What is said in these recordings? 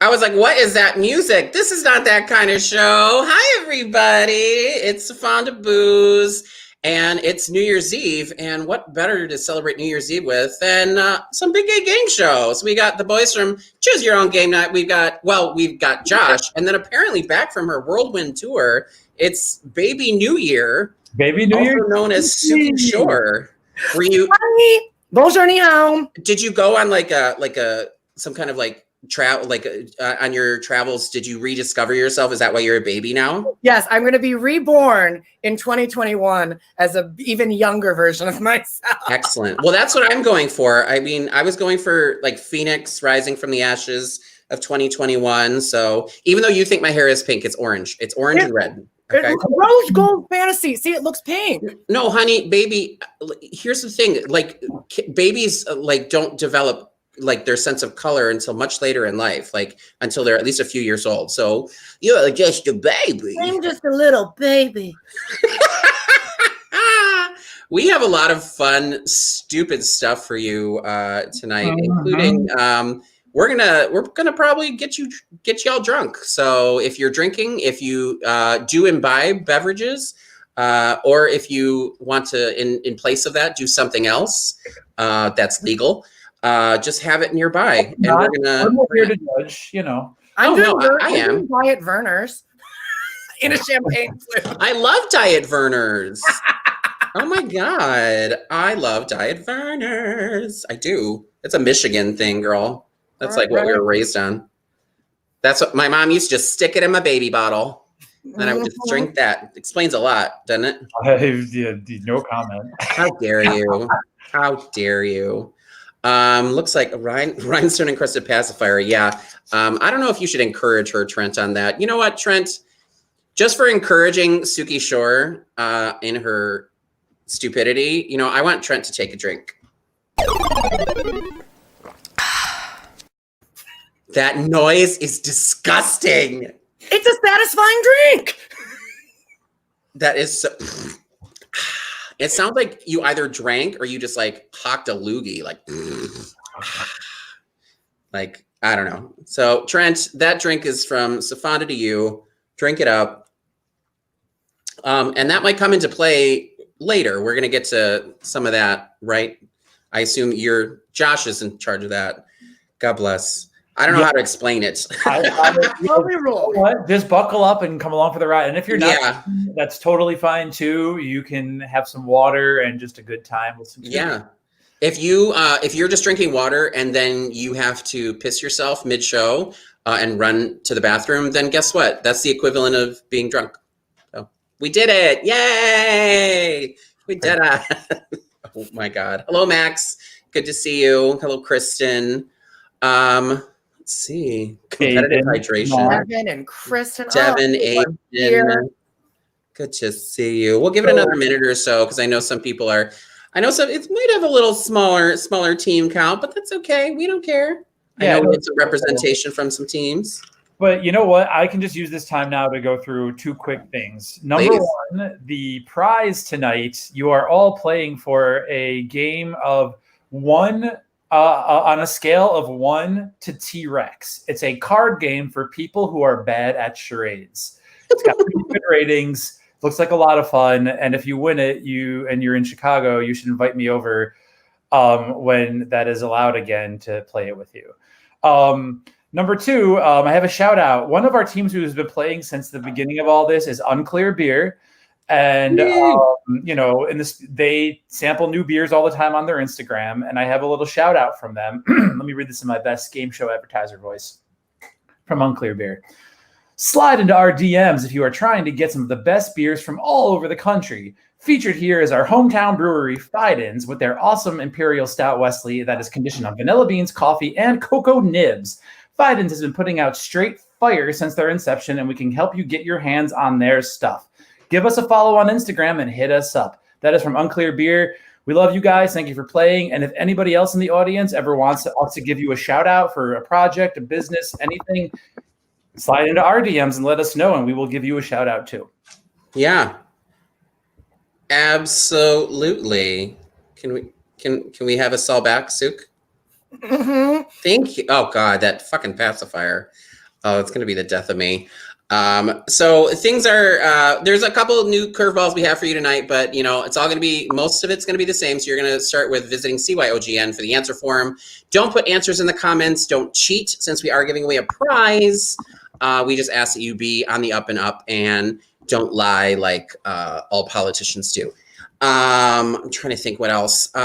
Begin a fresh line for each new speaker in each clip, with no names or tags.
I was like, what is that music? This is not that kind of show. Hi, everybody. It's Sofonda Booz, and it's New Year's Eve. And what better to celebrate New Year's Eve with than some big gay game shows? We got the boys from Choose Your Own Game Night. We've got Josh, and then apparently back from her whirlwind tour, it's Baby New Year.
Baby New Year,
also known as Suki Shore. Were you?
Hi. Bonjour, ni hao.
Did you go on like some kind of like travel, on your travels? Did you rediscover yourself? Is that why you're a baby now?
Yes, I'm going to be reborn in 2021 as an even younger version of myself.
Excellent. Well, that's what I'm going for. I mean, I was going for like Phoenix rising from the ashes of 2021. So even though you think my hair is pink, it's orange. It's orange and red. Okay.
It's rose gold fantasy. See, it looks pink.
No, honey, baby. Here's the thing. Like babies, don't develop like their sense of color until much later in life, like until they're at least a few years old. So you're just a baby.
I'm just a little baby.
We have a lot of fun, stupid stuff for you tonight, including we're gonna probably get y'all drunk. So if you're drinking, if you do imbibe beverages, or if you want to, in place of that, do something else that's legal, just have it nearby. And
we're not here to judge, you know.
I am
Diet Verner's in a champagne flute.
I love Diet Verner's. Oh my God, I love Diet Verner's. I do. It's a Michigan thing, girl. That's like what we were raised on. That's what my mom used to just stick it in my baby bottle. Then I would just drink that. Explains a lot, doesn't it?
No comment.
How dare you? How dare you? Looks like a rhinestone encrusted pacifier. Yeah. I don't know if you should encourage her, Trent, on that. You know what, Trent? Just for encouraging Suki Shore in her stupidity, you know, I want Trent to take a drink. That noise is disgusting.
It's a satisfying drink.
That is so... It sounds like you either drank or you just like hocked a loogie, like I don't know. So Trent, that drink is from Sofonda to you. Drink it up, and that might come into play later. We're gonna get to some of that, right? I assume Josh is in charge of that. God bless. I don't know how to explain it.
Just buckle up and come along for the ride. And if you're not, that's totally fine too. You can have some water and just a good time with some.
Yeah. If you're just drinking water and then you have to piss yourself mid-show and run to the bathroom, then guess what? That's the equivalent of being drunk. So we did it. Yay. We did it. Oh my God. Hello, Max. Good to see you. Hello, Kristen. Let's see. Competitive hydration.
Devin and Kristen.
Devin, Aiden. Good to see you. We'll give it another minute or so because I know some people are. I know it might have a little smaller team count, but that's okay. We don't care. Yeah, I know we get some representation from some teams.
But you know what? I can just use this time now to go through two quick things. Number one, the prize tonight. You are all playing for a game of one. On a scale of 1 to T-Rex. It's a card game for people who are bad at charades. It's got pretty good ratings. Looks like a lot of fun. And if you win it, you're in Chicago, you should invite me over when that is allowed again to play it with you. Number two, I have a shout out. One of our teams who has been playing since the beginning of all this is Unclear Beer. And, you know, they sample new beers all the time on their Instagram. And I have a little shout out from them. Let me read this in my best game show advertiser voice from Unclear Beer. Slide into our DMs if you are trying to get some of the best beers from all over the country. Featured here is our hometown brewery, Fiden's, with their awesome Imperial Stout Wesley that is conditioned on vanilla beans, coffee, and cocoa nibs. Fiden's has been putting out straight fire since their inception, and we can help you get your hands on their stuff. Give us a follow on Instagram and hit us up. That is from Unclear Beer. We love you guys. Thank you for playing. And if anybody else in the audience ever wants to give you a shout out for a project, a business, anything, slide into our DMs and let us know, and we will give you a shout out too.
Yeah, absolutely. Can we have us all back, Sook?
Mm-hmm.
Thank you. Oh God, that fucking pacifier. Oh, it's going to be the death of me. So things are, there's a couple of new curveballs we have for you tonight, but it's all going to be, most of it's going to be the same. So you're going to start with visiting CYOGN for the answer form. Don't put answers in the comments. Don't cheat since we are giving away a prize. We just ask that you be on the up and up and don't lie like all politicians do. I'm trying to think what else. You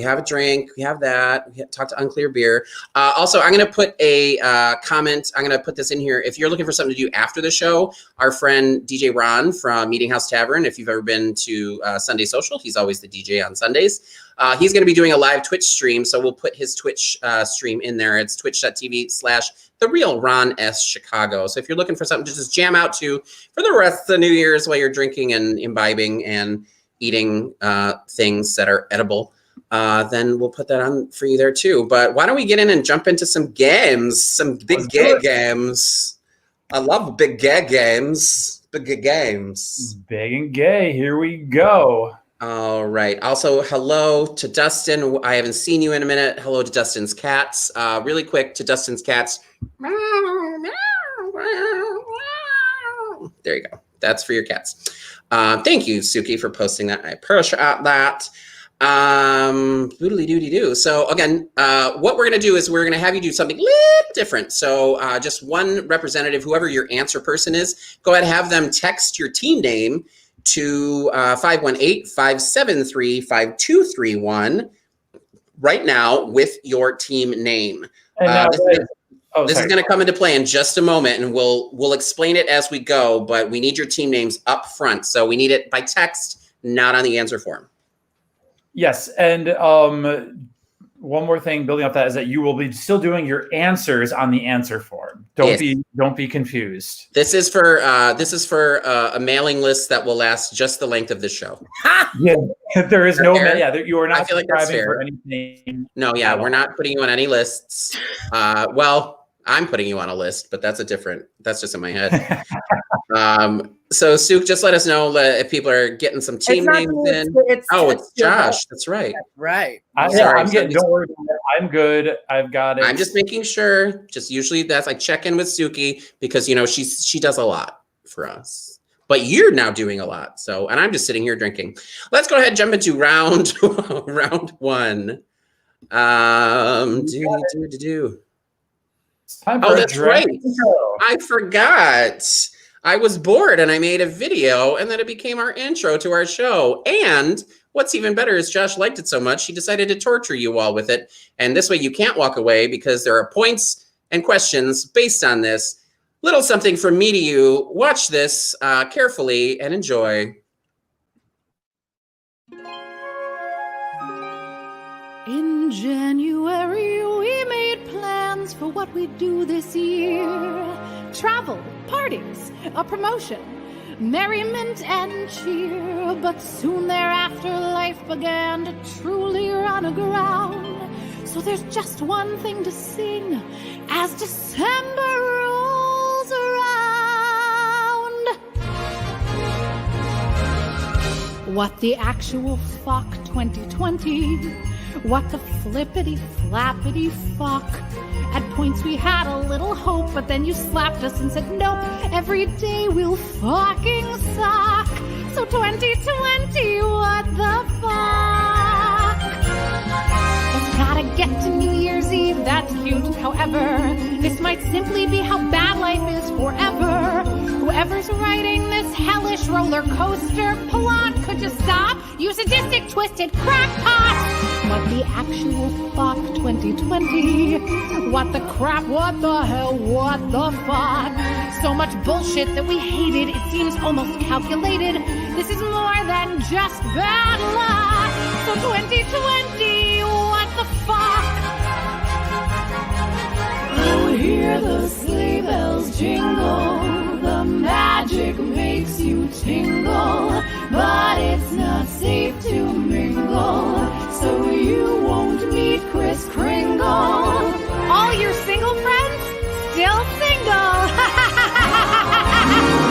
have a drink. We have that. We talked to Unclear Beer. Also, I'm going to put a comment. I'm going to put this in here. If you're looking for something to do after the show, our friend DJ Ron from Meeting House Tavern, if you've ever been to Sunday Social, he's always the DJ on Sundays. He's going to be doing a live Twitch stream, so we'll put his Twitch stream in there. It's twitch.tv/TheRealRonSChicago. So if you're looking for something to just jam out to for the rest of the New Year's while you're drinking and imbibing and eating things that are edible, then we'll put that on for you there too. But why don't we get in and jump into some games, some big gay games. I love big gay games. Big games.
Big and gay. Here we go.
All right. Also, hello to Dustin. I haven't seen you in a minute. Hello to Dustin's cats. Really quick to Dustin's cats. There you go. That's for your cats. Thank you, Suki, for posting that. I appreciate that. Doodly doody doo. So again, what we're going to do is we're going to have you do something a little different. So just one representative, whoever your answer person is, go ahead and have them text your team name to 518-573-5231 right now with your team name. This is going to come into play in just a moment, and we'll explain it as we go, but we need your team names up front. So we need it by text, not on the answer form.
Yes, and one more thing building off that is that you will be still doing your answers on the answer form. Don't be confused.
This is for a mailing list that will last just the length of the show.
Yeah, there is no you are not
I feel like that's
subscribing
fair.
for anything.
No, yeah, we're not putting you on any lists. Well, I'm putting you on a list, but that's just in my head. So Suk, just let us know if people are getting some team names in. It's Josh. That's right.
That's right.
Don't worry about it. I'm good. I've got it.
I'm just making sure. Just usually that's I check in with Suki because she does a lot for us. But you're now doing a lot. So, and I'm just sitting here drinking. Let's go ahead and jump into round one. That's right. I forgot. I was bored and I made a video and then it became our intro to our show. And what's even better is Josh liked it so much, he decided to torture you all with it. And this way you can't walk away because there are points and questions based on this. Little something from me to you. Watch this carefully and enjoy.
In January, we made plans for what we'd do this year. Travel, parties, a promotion, merriment and cheer. But soon thereafter, life began to truly run aground. So there's just one thing to sing as December rolls around. What the actual fuck 2020? What the flippity flappity fuck? At points we had a little hope, but then you slapped us and said, nope, every day we'll fucking suck. So 2020, what the fuck? Let's gotta get to New Year's Eve, that's cute. However, this might simply be how bad life is forever. Whoever's writing this hellish roller coaster plot could just stop, you sadistic, twisted crackpot. What the actual fuck 2020? What the crap, what the hell, what the fuck? So much bullshit that we hated, it seems almost calculated. This is more than just bad luck. So 2020, what the fuck? Oh, hear the sleigh bells jingle. The magic makes you tingle, but it's not safe to mingle, so you won't meet Kris Kringle. All your single friends still single.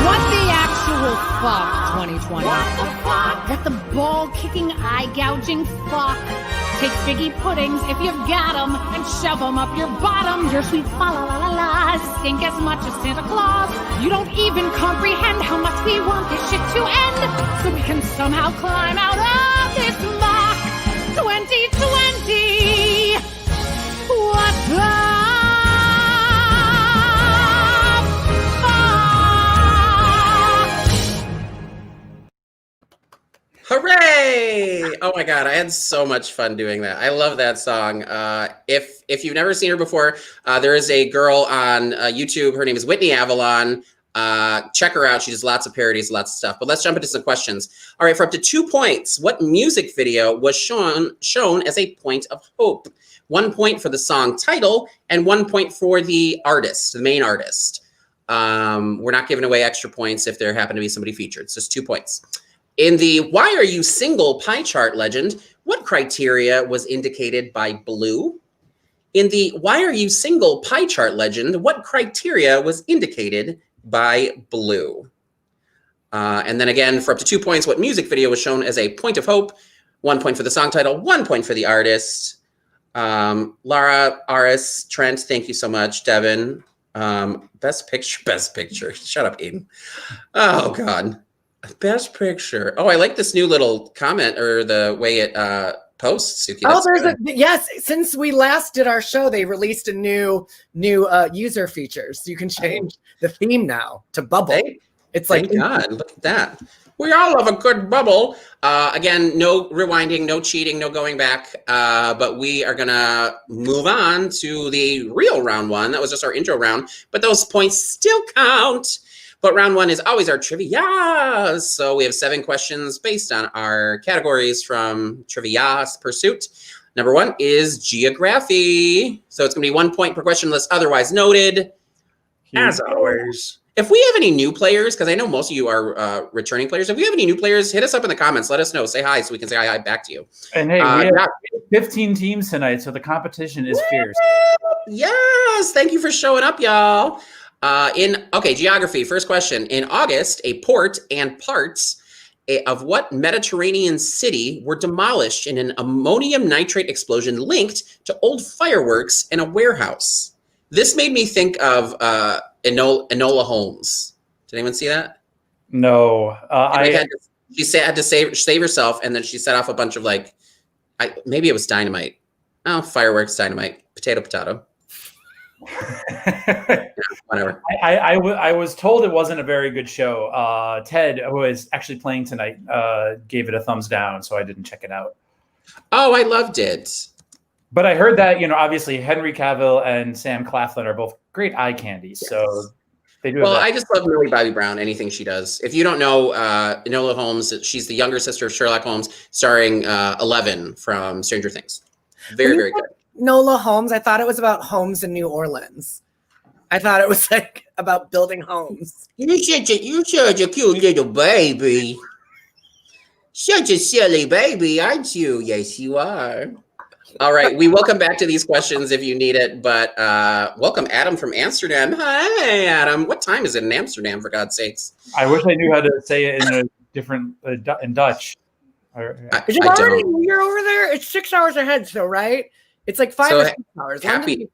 What the actual fuck 2020? What the fuck? What the ball-kicking, eye-gouging fuck? Take figgy puddings if you've got 'em and shove 'em up your bottom. Your sweet fa-la-la-la-la as stink as much as Santa Claus. You don't even comprehend how much we want this shit to end, so we can somehow climb out of this muck. 2020. What the fuck?
Hooray! Oh my god, I had so much fun doing that. I love that song. If you've never seen her before, there is a girl on YouTube. Her name is Whitney Avalon. Check her out. She does lots of parodies, lots of stuff. But let's jump into some questions. All right, for up to 2 points, what music video was shown as a point of hope? 1 point for the song title and 1 point for the artist, the main artist. We're not giving away extra points if there happen to be somebody featured. It's just 2 points. In the Why Are You Single pie chart legend, what criteria was indicated by blue? In the Why Are You Single pie chart legend, what criteria was indicated by blue? And then again, for up to 2 points, what music video was shown as a point of hope? 1 point for the song title, 1 point for the artist. Lara, Aris, Trent, thank you so much. Devin, best picture. Shut up, Aiden. Oh, God. Best picture. Oh, I like this new little comment or the way it posts, Suki.
Oh, yes. Since we last did our show, they released a new user feature, so you can change the theme now to bubble. It's like,
thank God, look at that. We all love a good bubble. Again, no rewinding, no cheating, no going back. But we are gonna move on to the real round one. That was just our intro round, but those points still count. But round one is always our trivia. So we have 7 questions based on our categories from Trivia Pursuit. Number 1 is geography. So it's going to be 1 point per question unless otherwise noted. As always. If we have any new players, because I know most of you are returning players, if we have any new players, hit us up in the comments. Let us know. Say hi so we can say hi back to you.
And hey, we have 15 teams tonight, so the competition is fierce.
Yes. Thank you for showing up, y'all. Geography. First question. In August, a port and parts of what Mediterranean city were demolished in an ammonium nitrate explosion linked to old fireworks in a warehouse? This made me think of Enola Holmes. Did anyone see that?
No.
She had to save herself, and then she set off a bunch of maybe it was dynamite. Oh, fireworks, dynamite, potato. Whatever.
I was told it wasn't a very good show. Ted, who is actually playing tonight, gave it a thumbs down, so I didn't check it out.
Oh, I loved it.
But I heard that, obviously Henry Cavill and Sam Claflin are both great eye candies. Yes. So they do.
Well, I just love Millie Bobby Brown, anything she does. If you don't know Enola Holmes, she's the younger sister of Sherlock Holmes, starring Eleven from Stranger Things. Very, very good.
Enola Holmes, I thought it was about homes in New Orleans. I thought it was about building homes.
You're such a cute little baby. Such a silly baby, aren't you? Yes, you are. All right, we will come back to these questions if you need it, but welcome Adam from Amsterdam. Hi, Adam. What time is it in Amsterdam, for God's sakes?
I wish I knew how to say it in a different, in Dutch.
Is it already New Year over there? It's 6 hours ahead, so right? It's like 5 or 6 hours.
Happy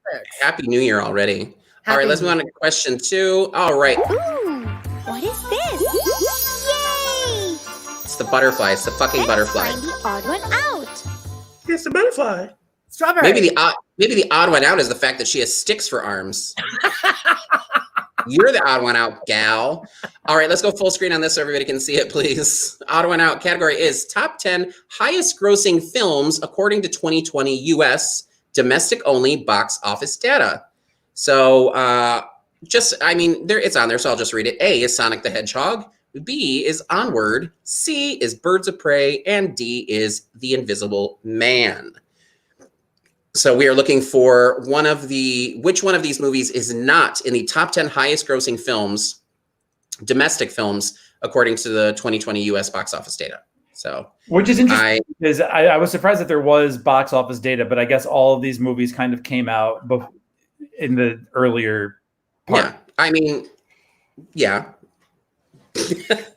New Year already. All right, let's move on to question 2. All right.
Ooh, what is this? Yay!
It's the butterfly. It's the fucking butterfly.
Find the odd one out.
It's the butterfly.
Strawberry.
Maybe the odd one out is the fact that she has sticks for arms. You're the odd one out, gal. All right, let's go full screen on this so everybody can see it, please. Odd one out category is top 10 highest grossing films according to 2020 U.S. domestic only box office data. So it's on there, so I'll just read it. A is Sonic the Hedgehog. B is Onward. C is Birds of Prey. And D is The Invisible Man. So we are looking for which one of these movies is not in the top 10 highest grossing films, domestic films, according to the 2020 US box office data. So,
which is interesting because I was surprised that there was box office data, but I guess all of these movies kind of came out in the earlier part.
Yeah. I mean, yeah.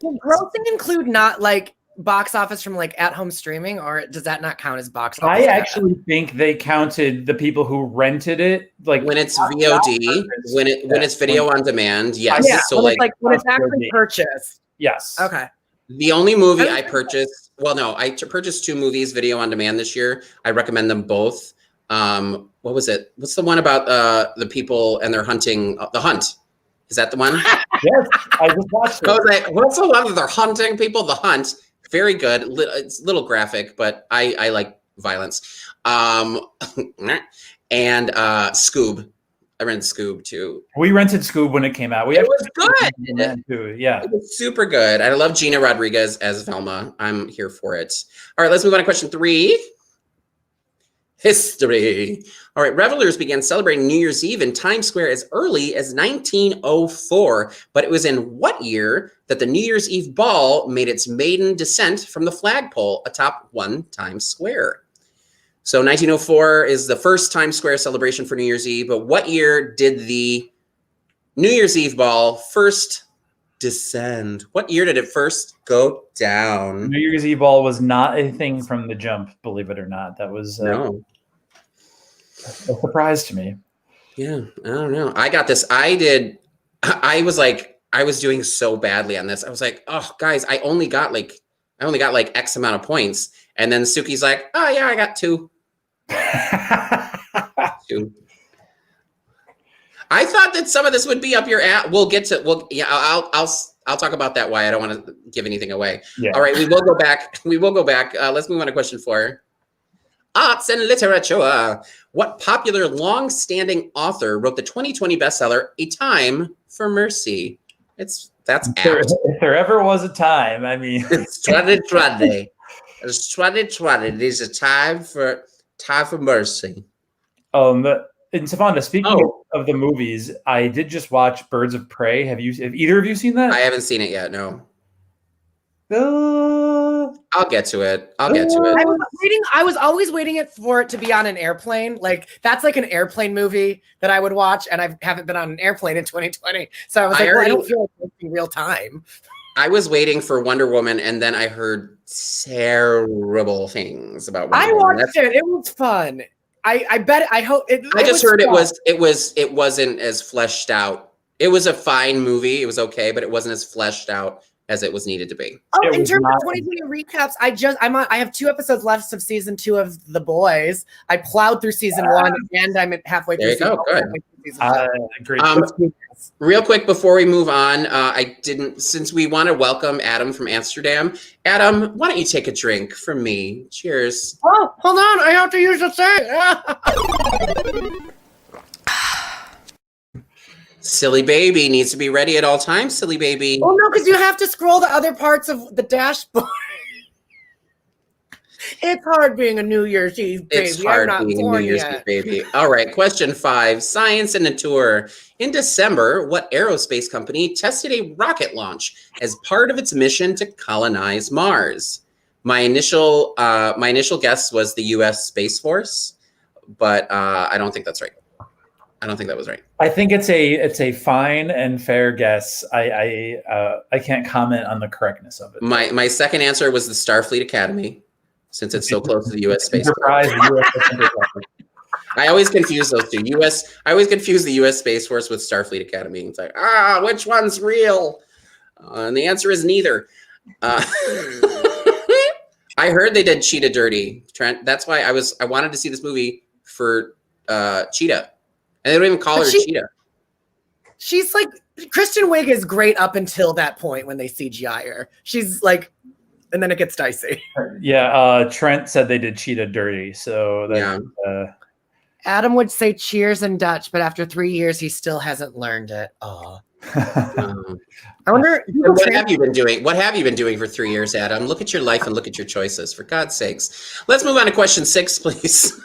Will grossing include not like box office from like at-home streaming, or does that not count as box office?
I actually think they counted the people who rented it, like
when it's VOD, when it's video on demand. Yes.
Yeah,
So
when when it's actually
VOD.
purchased.
Yes.
Okay.
the only movie I purchased, well, no, I purchased 2 movies video on demand this year. I recommend them both. What was it? What's the one about the people and they're hunting? The Hunt. Is that the one?
Yes, I just watched it.
I was like, what's the one that they're hunting people? The Hunt. Very good. It's a little graphic, but I like violence. And Scoob. I rented Scoob too.
We rented Scoob when it came out.
It was good.
Too. Yeah.
It was super good. I love Gina Rodriguez as Velma. I'm here for it. All right, let's move on to question 3. History. All right, revelers began celebrating New Year's Eve in Times Square as early as 1904, but it was in what year that the New Year's Eve ball made its maiden descent from the flagpole atop one Times Square? So 1904 is the first Times Square celebration for New Year's Eve, but what year did the New Year's Eve ball first descend? What year did it first go down?
New Year's Eve ball was not a thing from the jump, believe it or not. That was
No.
a surprise to me.
Yeah, I don't know. I got this. I was doing so badly on this. I was like, oh, guys, I only got like X amount of points. And then Suki's like, oh yeah, I got 2. 2. I thought that some of this would be up your ass. I'll talk about that. Why I don't want to give anything away.
Yeah.
All right, we will go back. Let's move on to question 4. Arts and literature. What popular long-standing author wrote the 2020 bestseller "A Time for Mercy"? That's apt.
If there ever was a time, I mean,
Truddy. It is a time for mercy.
In Sofonda, speaking of the movies, I did just watch Birds of Prey. Have either of you seen that?
I haven't seen it yet. No. I'll get to it.
I was always waiting for it to be on an airplane. Like that's like an airplane movie that I would watch, and I haven't been on an airplane in 2020. So I was like, I don't feel like it's in real time.
I was waiting for Wonder Woman, and then I heard terrible things about Wonder Woman.
I watched it. It was fun. I hope it.
I just heard it wasn't as fleshed out. It was a fine movie. It was okay, but it wasn't as fleshed out as it was needed to be.
Oh, in terms of 2020 recaps, I have 2 episodes left of season 2 of The Boys. I plowed through season 1, and I'm halfway through.
There you go. Good.
Great.
Real quick before we move on, since we want to welcome Adam from Amsterdam. Adam, why don't you take a drink from me? Cheers.
Oh, hold on. I have to use the thing.
Silly baby needs to be ready at all times, silly baby.
Oh, no, because you have to scroll the other parts of the dashboard. It's hard being a New Year's Eve baby.
It's hard being a New Year's Eve baby. All right, question 5. Science and Nature. In December, what aerospace company tested a rocket launch as part of its mission to colonize Mars? My initial guess was the U.S. Space Force, but I don't think that's right. I don't think that was right.
I think it's a fine and fair guess. I can't comment on the correctness of it.
My second answer was the Starfleet Academy, since it's so close to the U.S. Space Force. I always confuse those two. I always confuse the U.S. Space Force with Starfleet Academy. It's like, which one's real? And the answer is neither. I heard they did Cheetah dirty, Trent. That's why I wanted to see this movie for Cheetah. And they don't even call her Cheetah.
She's like, Kristen Wiig is great up until that point when they CGI her. She's like, and then it gets dicey.
Yeah, Trent said they did Cheetah dirty. So
Adam would say cheers in Dutch, but after 3 years, he still hasn't learned it. Oh. I wonder
what have you been doing? What have you been doing for 3 years, Adam? Look at your life and look at your choices, for God's sakes. Let's move on to question 6, please.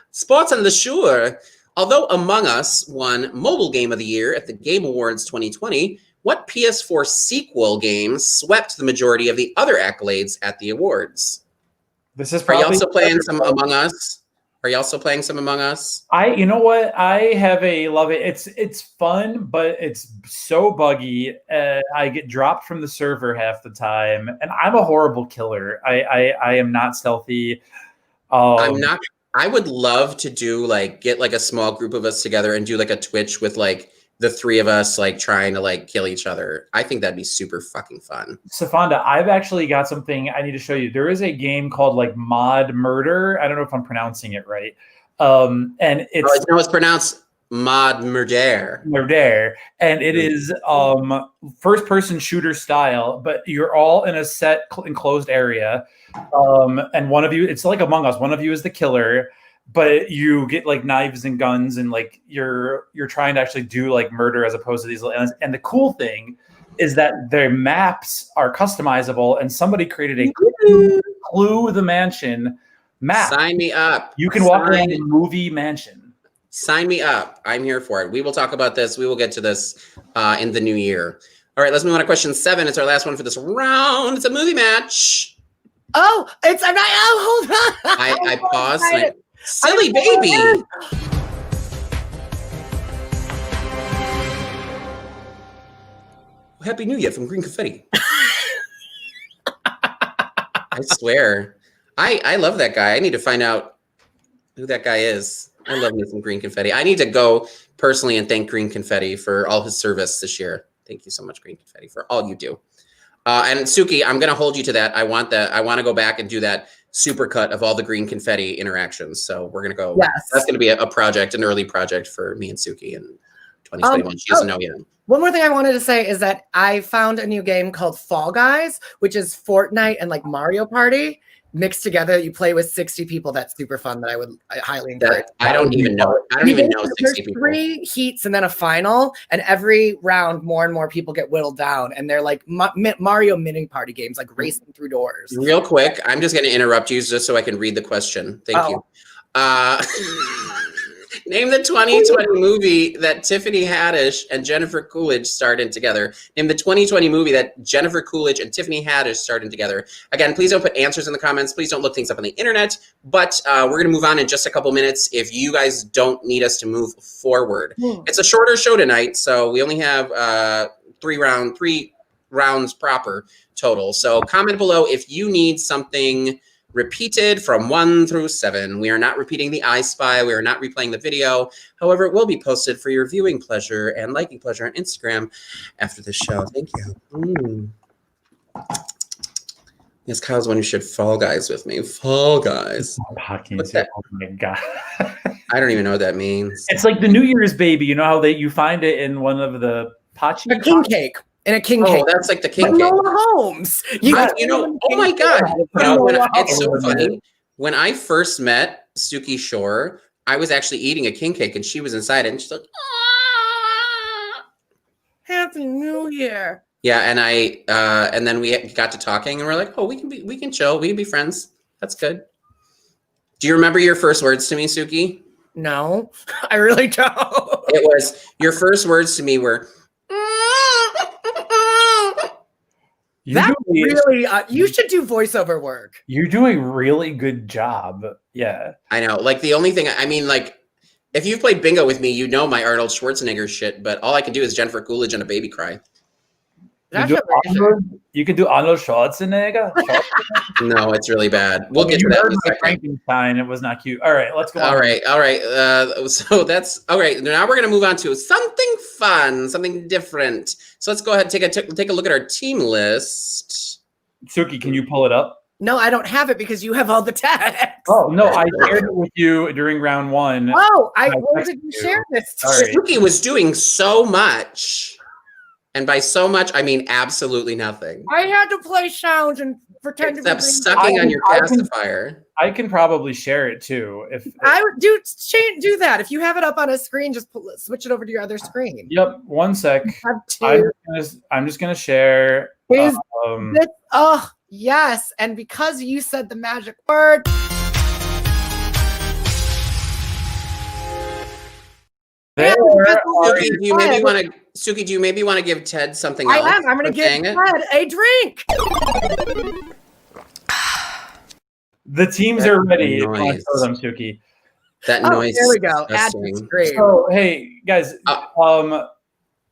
Sports on the Shore. Although Among Us won Mobile Game of the Year at the Game Awards 2020, what PS4 sequel game swept the majority of the other accolades at the awards?
This is
Are you also playing some Among Us? Are you also playing some Among Us?
You know what? I have a love it. It's fun, but it's so buggy. I get dropped from the server half the time, and I'm a horrible killer. I am not stealthy.
I'm not. I would love to do get a small group of us together and do a Twitch with the three of us trying to kill each other. I think that'd be super fucking fun.
Sofonda, I've actually got something I need to show you. There is a game called Mod Murder. I don't know if I'm pronouncing it right. And it's
pronounced Mod Murder.
Murder. And it is first person shooter style, but you're all in a set enclosed area. And one of you, it's like Among Us, one of you is the killer. But you get knives and guns, and you're trying to actually do murder as opposed to these. And the cool thing is that their maps are customizable, and somebody created a Clue the Mansion map.
Sign me up.
You can walk around the movie mansion.
Sign me up. I'm here for it. We will talk about this. We will get to this in the new year. All right, let's move on to question 7. It's our last one for this round. It's a movie match.
Oh, I'm not. Oh, hold on.
I paused. Silly baby. Happy New Year from Green Confetti. I swear. I love that guy. I need to find out who that guy is. I love me some Green Confetti. I need to go personally and thank Green Confetti for all his service this year. Thank you so much, Green Confetti, for all you do. And Suki, I'm going to hold you to that. I want to go back and do that supercut of all the Green Confetti interactions. So we're going to go.
Yes.
That's going to be an early project for me and Suki in 2021. She doesn't know yet.
One more thing I wanted to say is that I found a new game called Fall Guys, which is Fortnite and Mario Party mixed together. You play with 60 people. That's super fun. I highly encourage.
I don't even know 60 people. 3
heats and then a final, and every round more and more people get whittled down, and they're Mario mini party games, racing through doors.
Real quick, I'm just going to interrupt you just so I can read the question. Thank you. Name the 2020 movie that Tiffany Haddish and Jennifer Coolidge starred in together. Name the 2020 movie that Jennifer Coolidge and Tiffany Haddish starred in together. Again, please don't put answers in the comments. Please don't look things up on the internet. But we're going to move on in just a couple minutes if you guys don't need us to move forward. It's a shorter show tonight, so we only have 3 rounds proper total. So comment below if you need something repeated from 1 through 7. We are not repeating the I Spy. We are not replaying the video. However, it will be posted for your viewing pleasure and liking pleasure on Instagram after the show. Thank you. Yes, Kyle's one who should Fall Guys with me. Fall Guys. What's that?
Oh my God.
I don't even know what that means.
It's like the New Year's baby. You know how you find it in one of the pachi?
A king cake. In a king cake.
Oh, that's like the king cake.
Nola Holmes.
Oh my God. It's so funny. When I first met Suki Shore, I was actually eating a king cake and she was inside it and she's like,
Happy New Year.
Yeah, and then we got to talking and we're like, we can chill, we can be friends. That's good. Do you remember your first words to me, Suki?
No, I really don't.
It was your first words to me were
you should do voiceover work.
You're doing a really good job. Yeah.
I know. The only thing, if you've played bingo with me, you know my Arnold Schwarzenegger shit, but all I can do is Jennifer Coolidge and a baby cry.
You can do Arnold Schwarzenegger?
No, it's really bad. We'll get to that in a second.
Frankenstein. It was not cute. All right, let's go on.
All right. So that's all right. Now we're going to move on to something fun, something different. So let's go ahead and take a look at our team list.
Suki, can you pull it up?
No, I don't have it because you have all the text.
Oh, no, I shared it with you during round 1.
Oh, where did you share this?
Suki was doing so much. And by so much, I mean absolutely nothing.
I had to play sounds and pretend to be
sucking on your pacifier.
I can probably share it too. If
I would do that. If you have it up on a screen, just switch it over to your other screen.
Yep. 1 sec. I'm just gonna share.
Yes, and because you said the magic word.
Suki, do you maybe want to give Ted something else?
I am. I'm going to give Ted a drink.
The teams are ready. Show them, Suki.
That
Oh,
noise.
there we go. Add
Disgusting.
to screen.
So hey guys,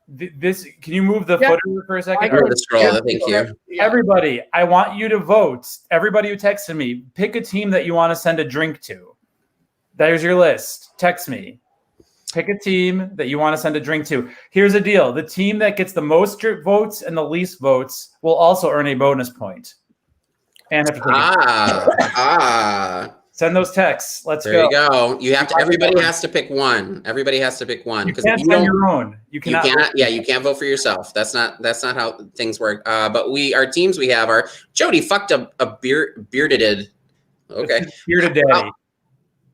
this can you move the
Yeah.
footer for a second?
Or the scroll. Thank you.
Everybody, I want you to vote. Everybody who texted me, pick a team that you want to send a drink to. There's your list. Text me. Pick a team that you want to send a drink to. Here's the deal. The team that gets the most votes and the least votes will also earn a bonus point. And if send those texts. Let's
There
go.
you go. You have to. Everybody has to pick one. Everybody has to pick one.
You can't send your own. You cannot.
Yeah, you can't vote for yourself. That's not how things work. But our teams we have are Jody fucked a bearded. Okay.
Bearded daddy.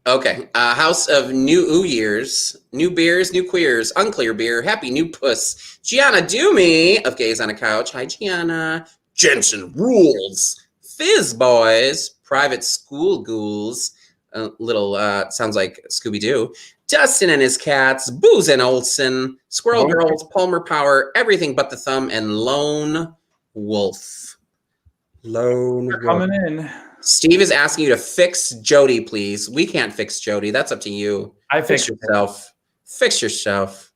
Okay. House of New Years, New Beers, New Queers, Unclear Beer, Happy New Puss, Gianna Doomy of Gays on a Couch. Hi, Gianna. Jensen Rules, Fizz Boys, Private School Ghouls, little sounds like Scooby-Doo, Dustin and his cats, Booz and Olsen, Squirrel Girls, Palmer Power, Everything But the Thumb, and Lone Wolf.
They're coming in.
Steve is asking you to fix Jody, please. We can't fix Jody. That's up to you. Fix yourself. Fix yourself.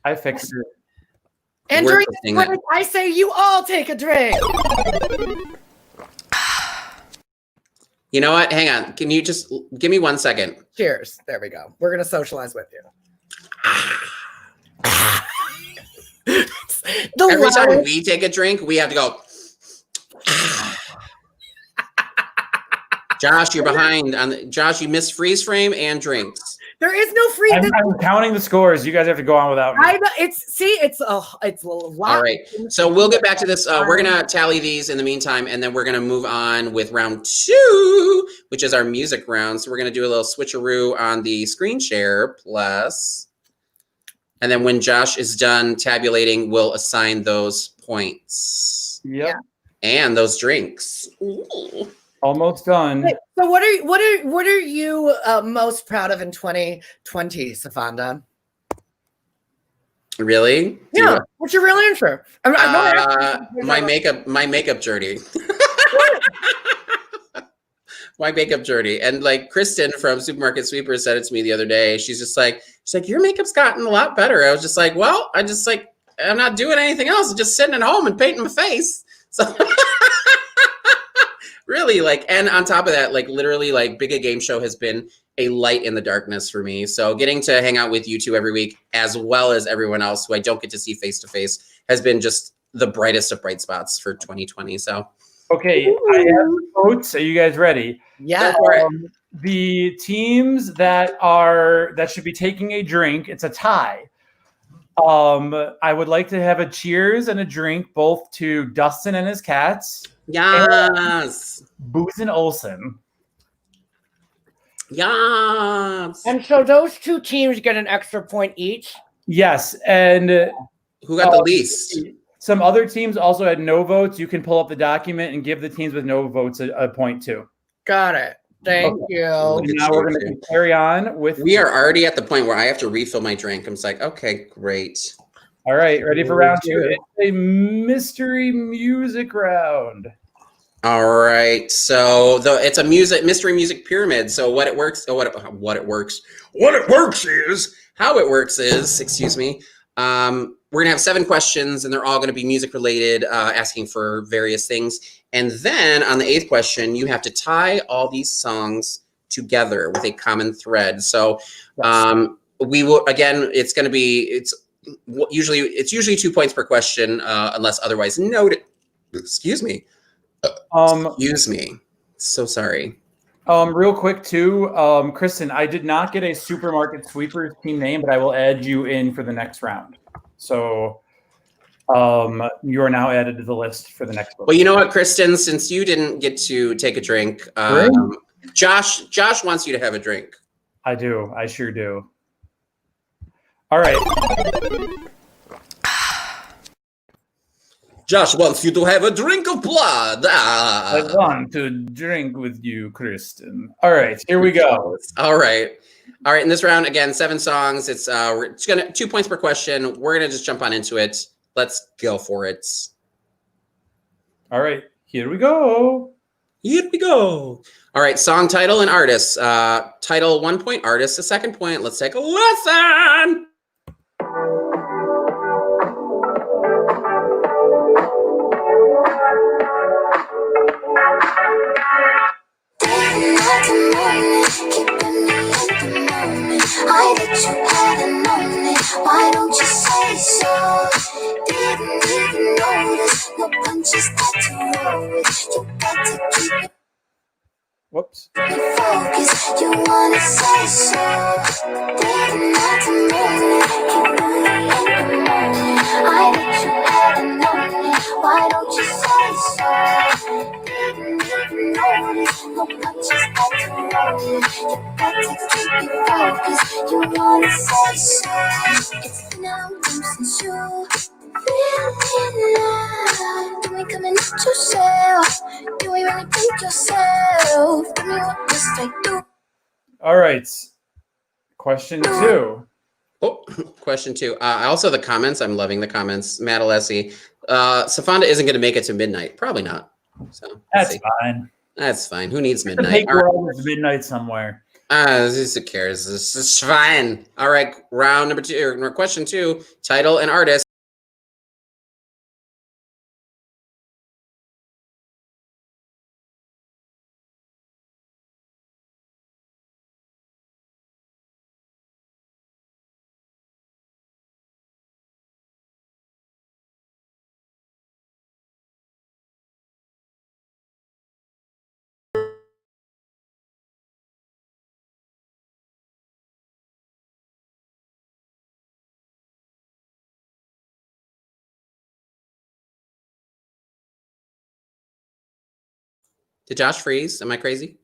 I fixed it.
And during this break, I say you all take a drink.
You know what? Hang on. Can you just give me 1 second?
Cheers. There we go. We're gonna socialize with you.
Every time we take a drink, we have to go. Josh, you're behind. Josh, you missed freeze frame and drinks.
There is no freeze.
I'm counting the scores. You guys have to go on without me.
I know it's a lot.
All right. So we'll get back to this. We're gonna tally these in the meantime, and then we're gonna move on with round 2, which is our music round. So we're gonna do a little switcheroo on the screen share plus, and then when Josh is done tabulating, we'll assign those points.
Yep.
Yeah.
And those drinks. Ooh.
Almost done.
Wait, so what are you most proud of in 2020, Sofonda?
Really?
Yeah. What's your real answer?
My makeup journey. My makeup journey. And like Kristen from Supermarket Sweeper said it to me the other day. She's like, your makeup's gotten a lot better. I was just like, well, I'm not doing anything else. I'm just sitting at home and painting my face. So really, and on top of that, literally, Big A Game Show has been a light in the darkness for me. So getting to hang out with you two every week, as well as everyone else who I don't get to see face to face, has been just the brightest of bright spots for 2020. So,
okay, I have votes. Are you guys ready?
Yeah.
The teams that should be taking a drink, it's a tie. I would like to have a cheers and a drink both to Dustin and his cats.
Yes.
Booz and Olsen.
Yes.
And so those two teams get an extra point each.
Yes, and
who got the least?
Some other teams also had no votes. You can pull up the document and give the teams with no votes a point too.
Got it. Thank you.
And now we're going to carry on with.
We are already at the point where I have to refill my drink. I'm just like, okay, great.
All right, ready for round 2? It's a mystery music round.
All right, so it's a mystery music pyramid. So how it works is, excuse me. We're gonna have 7 questions, and they're all gonna be music related, asking for various things. And then on the 8th question, you have to tie all these songs together with a common thread. So we will again. It's usually 2 points per question, unless otherwise noted. Excuse me. Excuse me. So sorry.
Real quick too, Kristen, I did not get a Supermarket Sweepers team name, but I will add you in for the next round. So you are now added to the list for the next one.
Well, you know what, Kristen, since you didn't get to take a drink, Josh wants you to have a drink.
I do. I sure do. All right.
Josh wants you to have a drink of blood.
I want to drink with you, Kristen. All right, here we go.
All right. In this round, again, 7 songs. It's gonna 2 points per question. We're gonna just jump on into it. Let's go for it.
All right, here we go.
Here we go. All right, song title and artist. Title 1 point, artist a 2nd point. Let's take a listen.
I bet you hadn't known it. Why don't you say so? Didn't even notice. No punches that to roll with. You got to keep it.
Whoops.
Focus. You wanna say so? Didn't have to know it. Keep moving in the moment. I bet you hadn't known it. Why don't you say so? Didn't even notice. No punches that to roll with. You got to keep it focused. You wanna say so? It's been a long time since you been in love. Do we coming at yourself? Do we really think yourself? Tell me what must I do?
All right. Question 2.
Oh, question 2. Also, the comments. I'm loving the comments. Matt Alessi. Sofonda isn't going to make it to midnight. Probably not. So
That's fine.
That's fine. Who needs
The
midnight?
paper is midnight somewhere.
Who cares? This is fine. All right. Round number 2. Or question 2. Title and artist. Did Josh freeze? Am I crazy?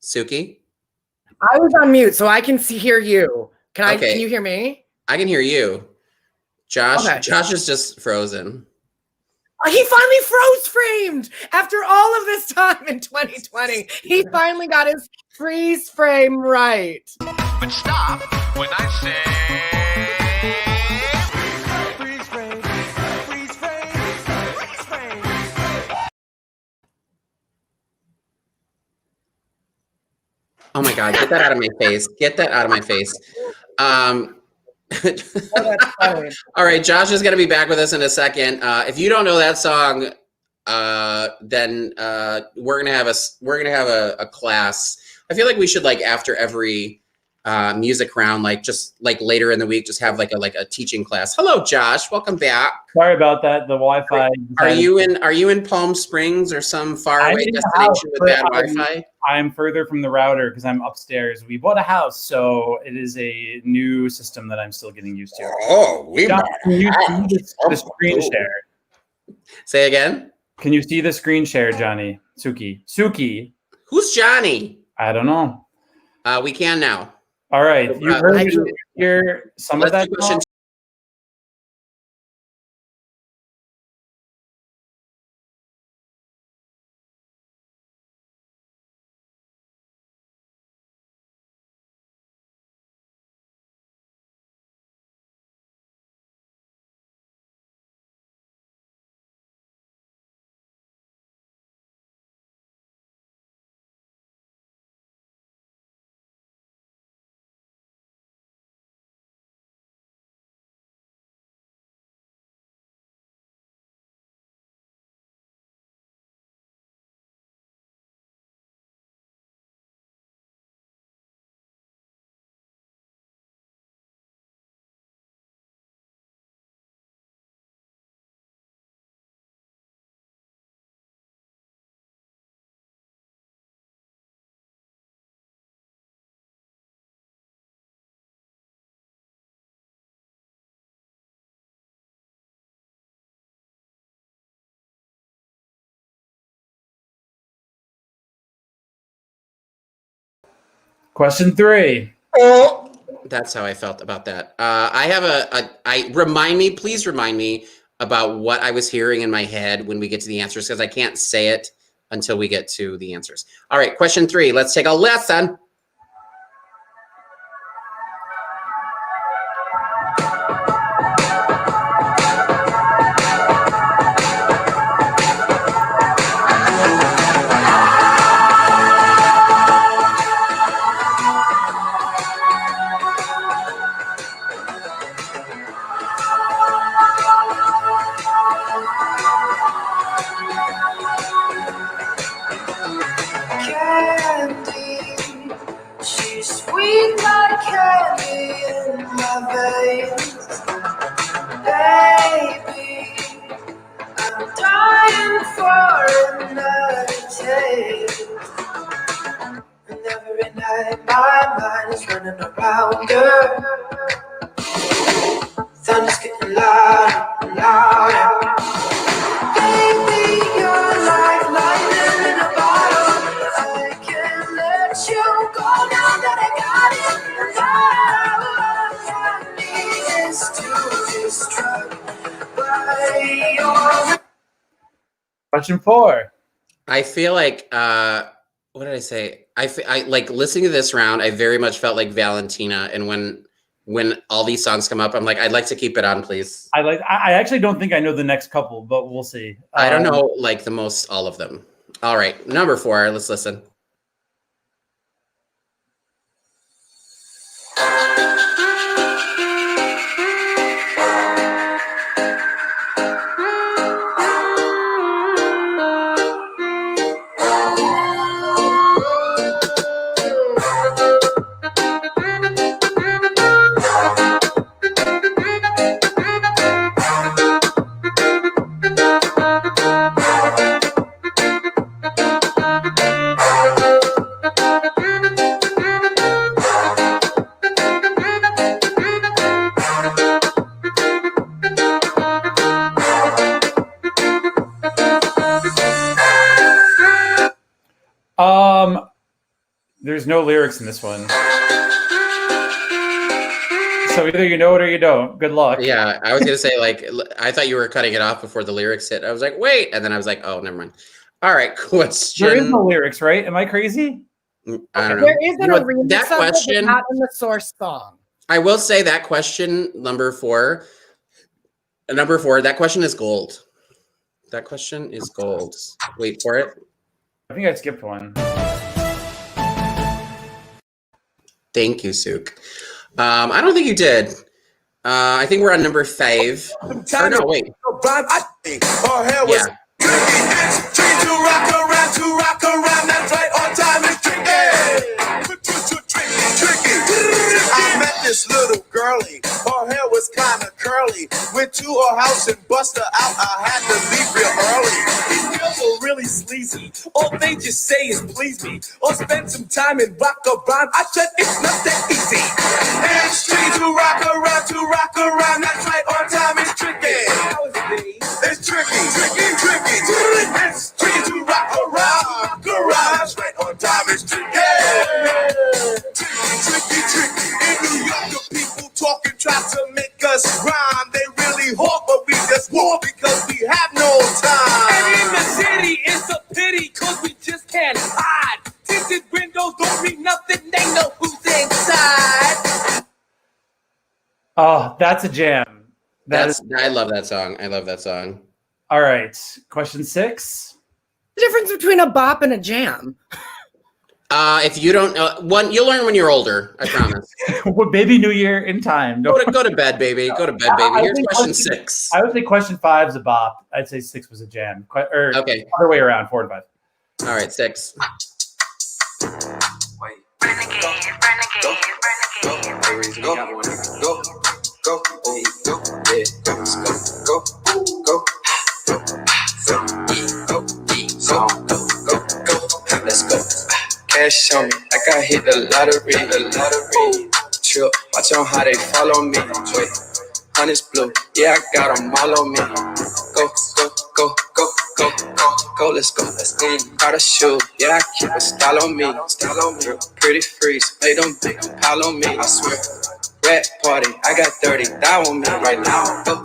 Suki?
I was on mute, so I can hear you. Can
Okay.
Can you hear me?
I can hear you. Josh.
Okay.
Josh is just frozen.
He finally froze framed after all of this time in 2020. He finally got his freeze frame right.
But stop when I say freeze frame, freeze frame, freeze frame.
Oh my God, get that out of my face. Get that out of my face.
That's funny.
All right, Josh is going to be back with us in a second. If you don't know that song, then we're gonna have a class. I feel like we should, like, after every music round, like just like later in the week, just have like a teaching class. Hello, Josh. Welcome back.
Sorry about that. The Wi-Fi.
Are you in Palm Springs or some faraway
I'm in the
destination
house,
with
but
bad Wi-Fi?
I'm further from the router because I'm upstairs. We bought a house, so it is a new system that I'm still getting used to.
Oh, we
John,
bought
can you
a house.
see the screen share?
Say again.
Can you see the screen share, Johnny? Suki.
Who's Johnny?
I don't know.
We can now.
All right. You heard hear some of
Let's
that?
do question.
Question 3.
Oh, that's how I felt about that. I have please remind me about what I was hearing in my head when we get to the answers, because I can't say it until we get to the answers. All right, question 3. Let's take a lesson.
about. Baby, you're like lightning in a bottle. I can't let you go now that I got it. All I need is to be struck by your.
Question 4.
I feel like what did I say? I like listening to this round. I very much felt like Valentina, and when all these songs come up, I'm like, I'd like to keep it on, please.
I actually don't think I know the next couple, but we'll see.
I don't know like the most all of them. All right, number 4. Let's listen.
There's no lyrics in this one. So either you know it or you don't. Good luck.
Yeah, I was gonna say like I thought you were cutting it off before the lyrics hit. I was like, wait, and then I was like, oh, never mind. All right, question.
There is no lyrics, right? Am I crazy?
I don't know.
There is an remix
that
of
question.
it, but not in the source song.
I will say that question number 4. Number 4. That question is gold. That question is gold. Wait for it.
I think I skipped one.
Thank you, Sook. I don't think you did. I think we're on number 5. Or no, wait. Yeah.
That's right, on time is tricky. I met this little girlie. Her hair was kinda curly. Went to her house and bust her out. I had to leave real early. These girls are really sleazy. All they just say is please me. Or spend some time in rock or rhyme. I said it's not that easy. It's tricky to rock around. That's right, on time is tricky. It's tricky. It's tricky to rock around. That's right, on time is tricky. Tricky. In New York, the people talking try to make us rhyme. They really hope, but we just war because we have no time. And in the city, it's a pity because we just can't hide. Tinted windows don't mean nothing. They know who's inside.
Oh, that's a jam.
I love that song.
All right. Question 6.
The difference between a bop and a jam.
If you don't know, you'll learn when you're older. I promise.
Baby New Year in time.
Go to bed, baby. Go to bed, baby. Here's question 6.
I would say question 5 is a bop. I'd say 6 was a jam.
Okay.
Other way around, 4 and 5.
All right, 6.
Let's go. Cash on me, like I hit the lottery. Trip, watch on how they follow me. Wait, honey's blue, yeah, I got them all on me. Go, let's go. Got a shoe, yeah, I keep a style on me. Pretty freeze, made them big pile on me. I swear, rat party, I got 30 thou on me right now. Go.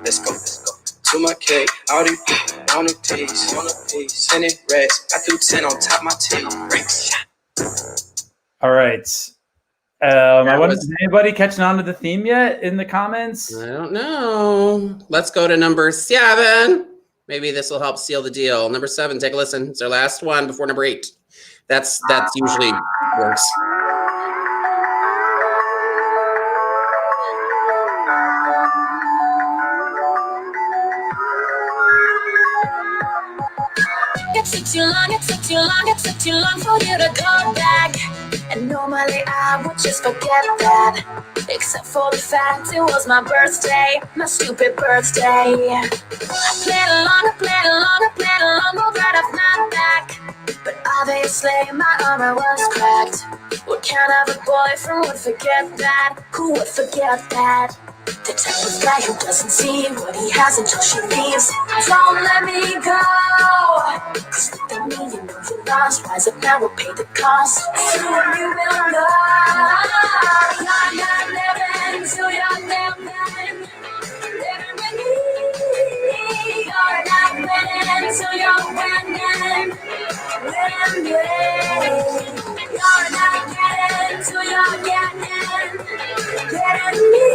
Let's go. To my cake, all these people on a piece. 10 racks, I threw 10 on top my teeth.
All right. Is anybody catching on to the theme yet in the comments?
I don't know. Let's go to number 7. Maybe this will help seal the deal. Number 7, take a listen. It's our last one before number 8. That's usually works.
It took too long for you to go back. And normally I would just forget that. Except for the fact it was my birthday, my stupid birthday. I played along, all right off my back. But obviously my armor was cracked. What kind of a boyfriend would forget that? Who would forget that? The type of guy who doesn't see what he has until she leaves. Don't let me go. Cause without me, you know you're lost. Rise up now, we'll pay the cost. Soon you will know. You're not living till you're living. Living with me. You're not winning till you're winning. Winning, yeah. You're not getting till you're getting. Getting me.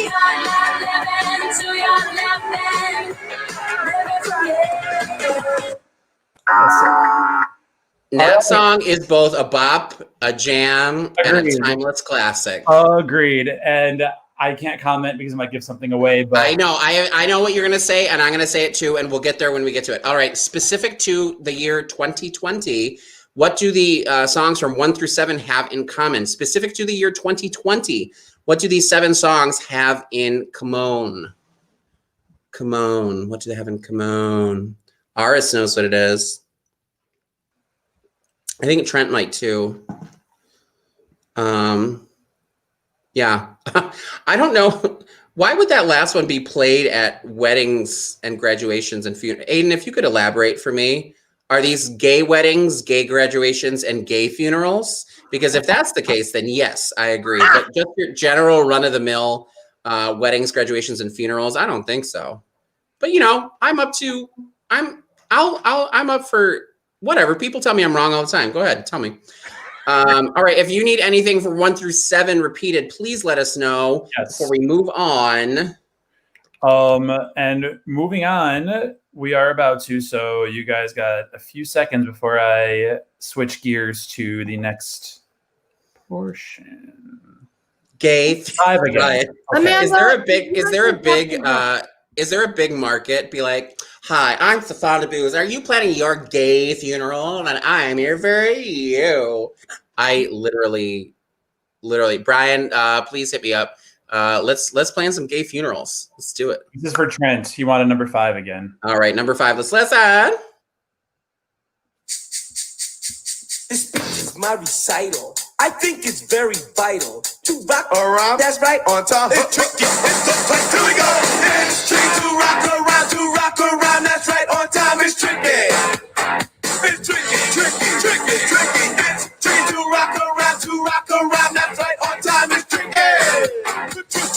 You're not living till you're living. Living for me.
That song is both a bop, a jam, and a
Agreed.
timeless classic.
Agreed. And I can't comment because it might give something away. But
I know what you're going to say, and I'm going to say it too, and we'll get there when we get to it. All right, specific to the year 2020, what do the songs from 1 through 7 have in common? Specific to the year 2020, what do these 7 songs have in common? What do they have in common? Aris knows what it is. I think Trent might too. Yeah. I don't know. Why would that last one be played at weddings and graduations and funerals? Aiden, if you could elaborate for me, are these gay weddings, gay graduations, and gay funerals? Because if that's the case, then yes, I agree. But just your general run-of-the-mill weddings, graduations, and funerals, I don't think so. But you know, I'm up for whatever. People tell me I'm wrong all the time. Go ahead, tell me. All right, if you need anything from 1 through 7 repeated, please let us know before we move on.
And moving on, we are about to. So you guys got a few seconds before I switch gears to the next portion.
Gay
5 again.
Right.
Amanda,
Is there a big market? Be like, hi, I'm Sofonda Booz. Are you planning your gay funeral? And I'm here for you. I literally, Brian, please hit me up. Let's plan some gay funerals. Let's do it.
This is for Trent. He wanted number 5 again.
All right, number 5. Let's listen.
This speech is my recital. I think it's very vital to rock around. That's right, on time. It's tricky. It's the place. Here we go. It's tricky to rock around, to rock around. That's right, on time. It's tricky. It's tricky, tricky, tricky, tricky. It's tricky to rock around, to rock around. That's right, on time. It's tricky. Tricky,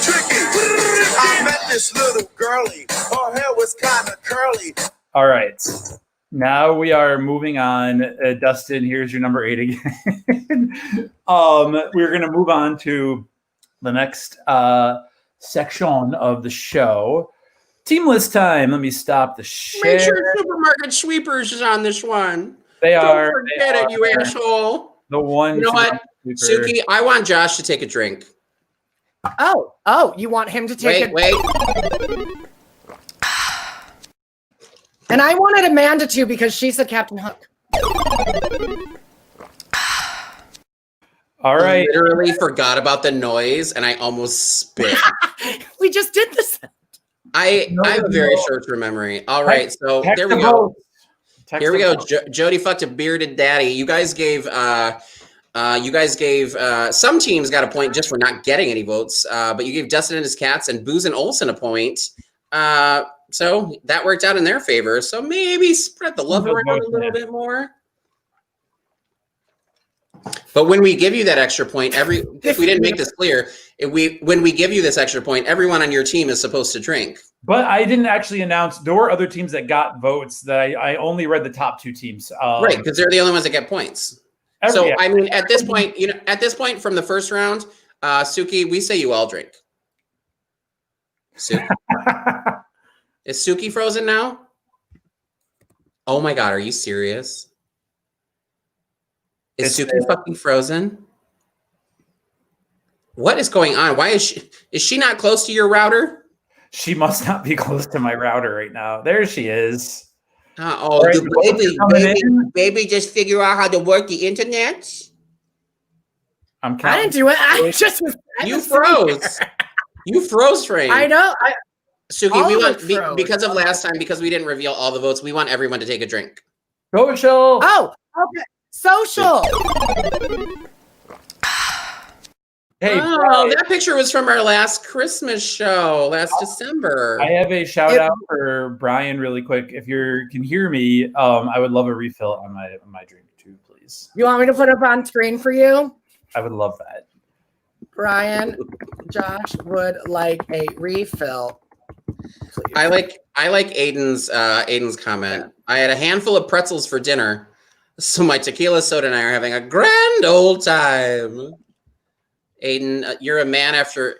tricky. I met this little girlie. Her hair was kind of curly.
All right. Now we are moving on. Dustin, here's your number 8 again. We're going to move on to the next section of the show. Team list time. Let me stop the share.
Make sure Supermarket Sweepers is on this one.
Don't
forget it, you asshole.
The one.
You know what, Suki? I want Josh to take a drink.
Oh, you want him to take
Wait.
And I wanted Amanda to because she said Captain Hook.
All right.
I literally forgot about the noise and I almost spit.
We just did this.
I have a very short-term memory. All right, so there we go. Here we go. Jody fucked a bearded daddy. You guys gave some teams got a point just for not getting any votes, but you gave Dustin and his cats and Booz and Olsen a point. So that worked out in their favor. So maybe spread the love around a little bit more. But when we give you that extra point, if we didn't make this clear, when we give you this extra point, everyone on your team is supposed to drink.
But I didn't actually announce. There were other teams that got votes. That I only read the top 2 teams.
Right, because they're the only ones that get points. I mean, at this point from the first round, Suki, we say you all drink. Suki. Is Suki frozen now? Oh my God, are you serious? Is Suki fucking frozen? What is going on? Why is she not close to your router?
She must not be close to my router right now. There she is.
Baby just figure out how to work the internet?
I
didn't do it.
You froze. You froze, Frank.
I know.
Suki, we want because of last time, because we didn't reveal all the votes, we want everyone to take a drink.
Social.
Oh, okay. Social.
Hey,
Oh, that picture was from our last Christmas show last December.
I have a shout out for Brian really quick. If you can hear me, I would love a refill on my drink too, please.
You want me to put it up on screen for you?
I would love that.
Brian, Josh would like a refill. Please.
I like Aiden's comment. I had a handful of pretzels for dinner, so my tequila soda and I are having a grand old time. Aiden, you're a man after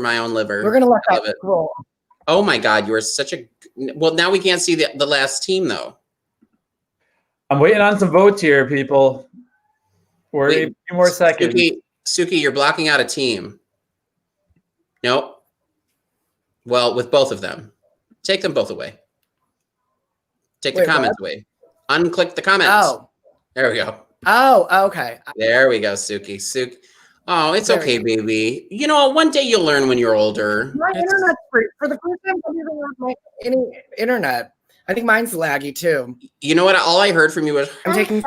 my own liver.
We're gonna let
I
that
love it.
scroll.
Oh my God, you are such a well. Now we can't see the last team though.
I'm waiting on some votes here, people. We're a few more seconds.
Suki, you're blocking out a team. Nope. Well, with both of them, take them both away. Take the comments away. Unclick the comments.
Oh,
there we go.
Oh, okay.
There we go, Suki. Oh, it's okay, baby. You know, one day you'll learn when you're older.
My internet's free. For the first time, I'm using my internet. I think mine's laggy too.
You know what? All I heard from you was
I'm taking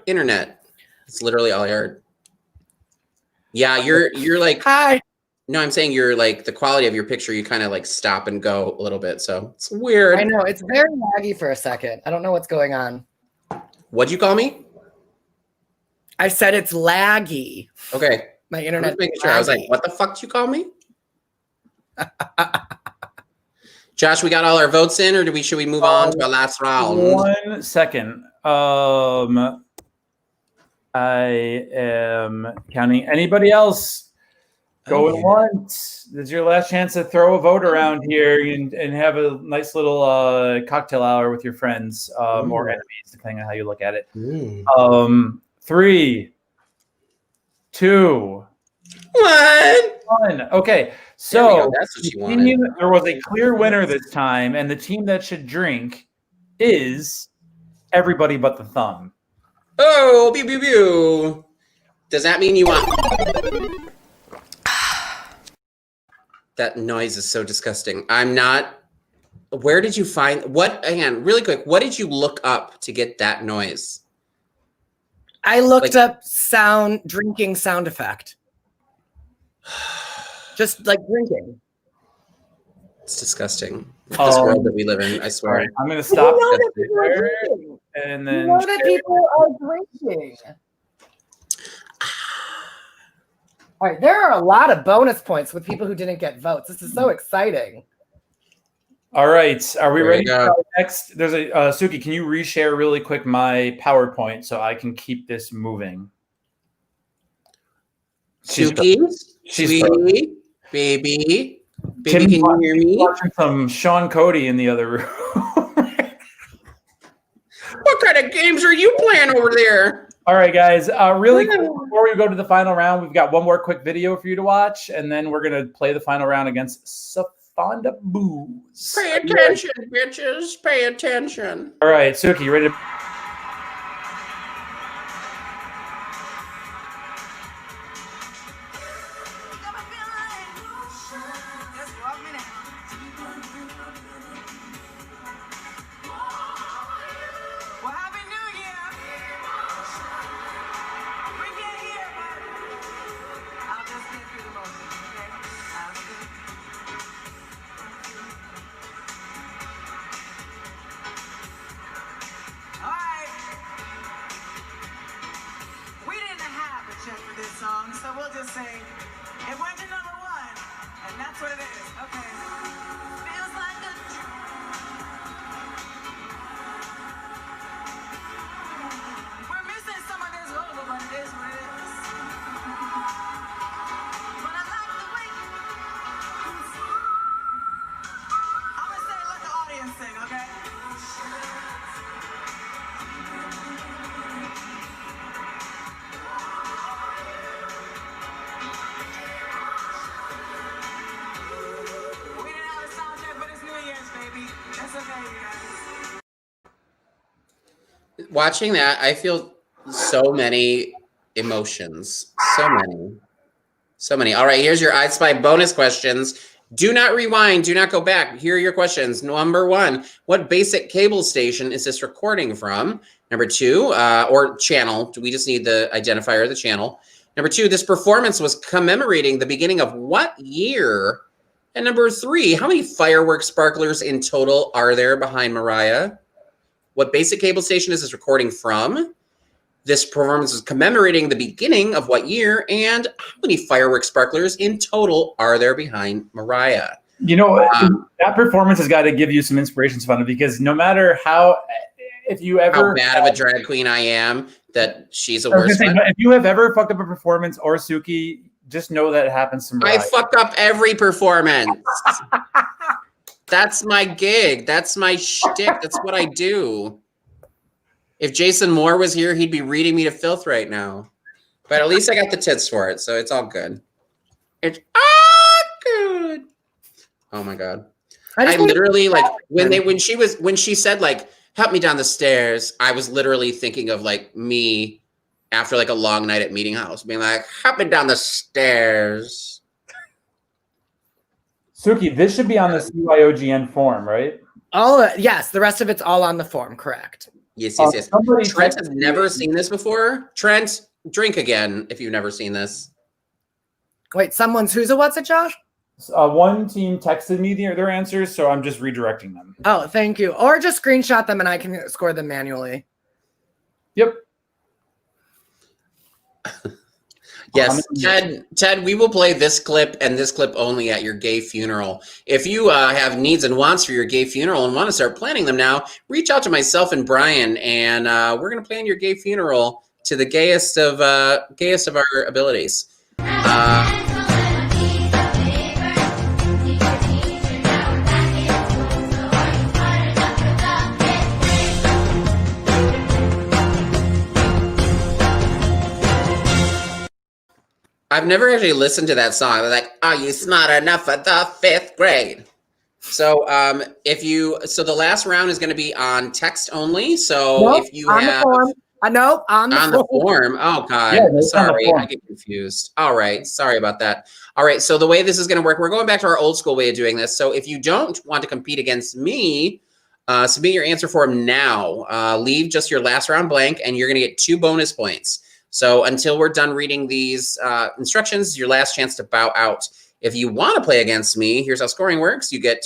internet. It's literally all I heard. Yeah, you're like
hi.
No, I'm saying you're like the quality of your picture. You kind of like stop and go a little bit, so it's weird.
I know it's very laggy for a second. I don't know what's going on.
What'd you call me?
I said it's laggy.
Okay.
My internet.
Sure. I was like, what the fuck did you call me? Josh, we got all our votes in, or should we move on to our last round?
1 second. I am counting. Anybody else going once? This is your last chance to throw a vote around here and have a nice little cocktail hour with your friends or enemies, depending on how you look at it. 3, 2, 1. Okay, so
that's what you wanted.
There was a clear winner this time, and the team that should drink is everybody but the thumb.
Oh, pew, pew, pew. Does that mean you want... That noise is so disgusting. I'm not... Where did you find... Hang on, really quick. What did you look up to get that noise?
I looked up drinking sound effect. Just like drinking.
It's disgusting. This world that we live in, I swear.
Right, I'm going to stop.
And then you know that people are drinking. All right, there are a lot of bonus points with people who didn't get votes. This is so exciting.
All right, are we ready?
Next,
there's a Suki. Can you reshare really quick my PowerPoint so I can keep this moving?
Suki, sweetie, baby, can you hear me?
Watching some Sean Cody in the other room.
What kind of games are you playing over there?
All right, guys. Really quick, before we go to the final round, we've got one more quick video for you to watch, and then we're gonna play the final round against Sofonda Booz.
Pay attention, bitches. Pay attention.
All right, Suki, you ready to...
Watching that, I feel so many emotions. So many. All right, here's your I Spy bonus questions. Do not rewind. Do not go back. Here are your questions. Number 1, what basic cable station is this recording from? Number 2, or channel. We just need the identifier of the channel. Number 2, this performance was commemorating the beginning of what year? And number 3, how many fireworks sparklers in total are there behind Mariah? What basic cable station is this recording from? This performance is commemorating the beginning of what year? And how many fireworks sparklers in total are there behind Mariah?
You know, that performance has got to give you some inspiration, Sofonda, because no matter if you ever
how bad of a drag queen I am, that she's a worse one.
If you have ever fucked up a performance or Suki, just know that it happens to Mariah.
I fuck up every performance. That's my gig. That's my shtick. That's what I do. If Jason Moore was here, he'd be reading me to filth right now. But at least I got the tits for it, so it's all good. It's all good. Oh my God. I literally like when she said like, help me down the stairs, I was literally thinking of like me after like a long night at Meeting House, being like, help me down the stairs.
Suki, this should be on the CYOGN form, right?
Yes, the rest of it's all on the form, correct.
Yes. Trent has never seen this before. Trent, drink again if you've never seen this.
Wait, what's it, Josh?
One team texted me their answers, so I'm just redirecting them.
Oh, thank you. Or just screenshot them and I can score them manually.
Yep.
Yes, Ted, we will play this clip and this clip only at your gay funeral. If you have needs and wants for your gay funeral and want to start planning them now, reach out to myself and Brian, and we're going to plan your gay funeral to the gayest of our abilities. I've never actually listened to that song. They're like, "Are you smart enough for the 5th grade?" So, so the last round is going to be on text only. So if you have
on the
form. Oh God, yeah, sorry, I get confused. All right, sorry about that. All right, so the way this is going to work, we're going back to our old school way of doing this. So if you don't want to compete against me, submit your answer form now. Leave just your last round blank, and you're going to get 2 bonus points. So until we're done reading these instructions, your last chance to bow out. If you want to play against me, here's how scoring works. You get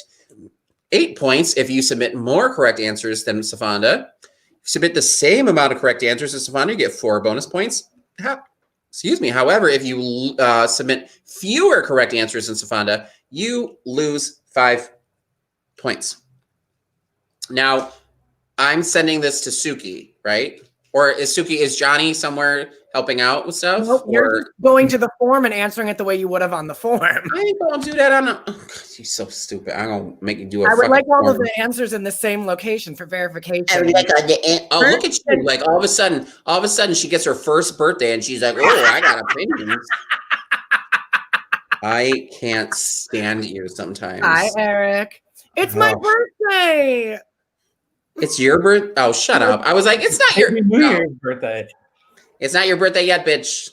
8 points if you submit more correct answers than Sofonda. If you submit the same amount of correct answers as Sofonda, you get 4 bonus points. However, if you submit fewer correct answers than Sofonda, you lose 5 points. Now, I'm sending this to Suki, right? Or is Johnny somewhere helping out with stuff?
Nope, you're just going to the form and answering it the way you would have on the form.
I ain't gonna do that on a... You're so stupid. I'm gonna make you do it.
I would like all of the answers in the same location for verification.
Look at you. Like all of a sudden she gets her first birthday and she's like, oh, I got opinions. I can't stand you sometimes.
Hi, Eric. It's my birthday.
It's your birthday? Oh, shut up. I was like, it's not your
New Year's birthday.
It's not your birthday yet, bitch.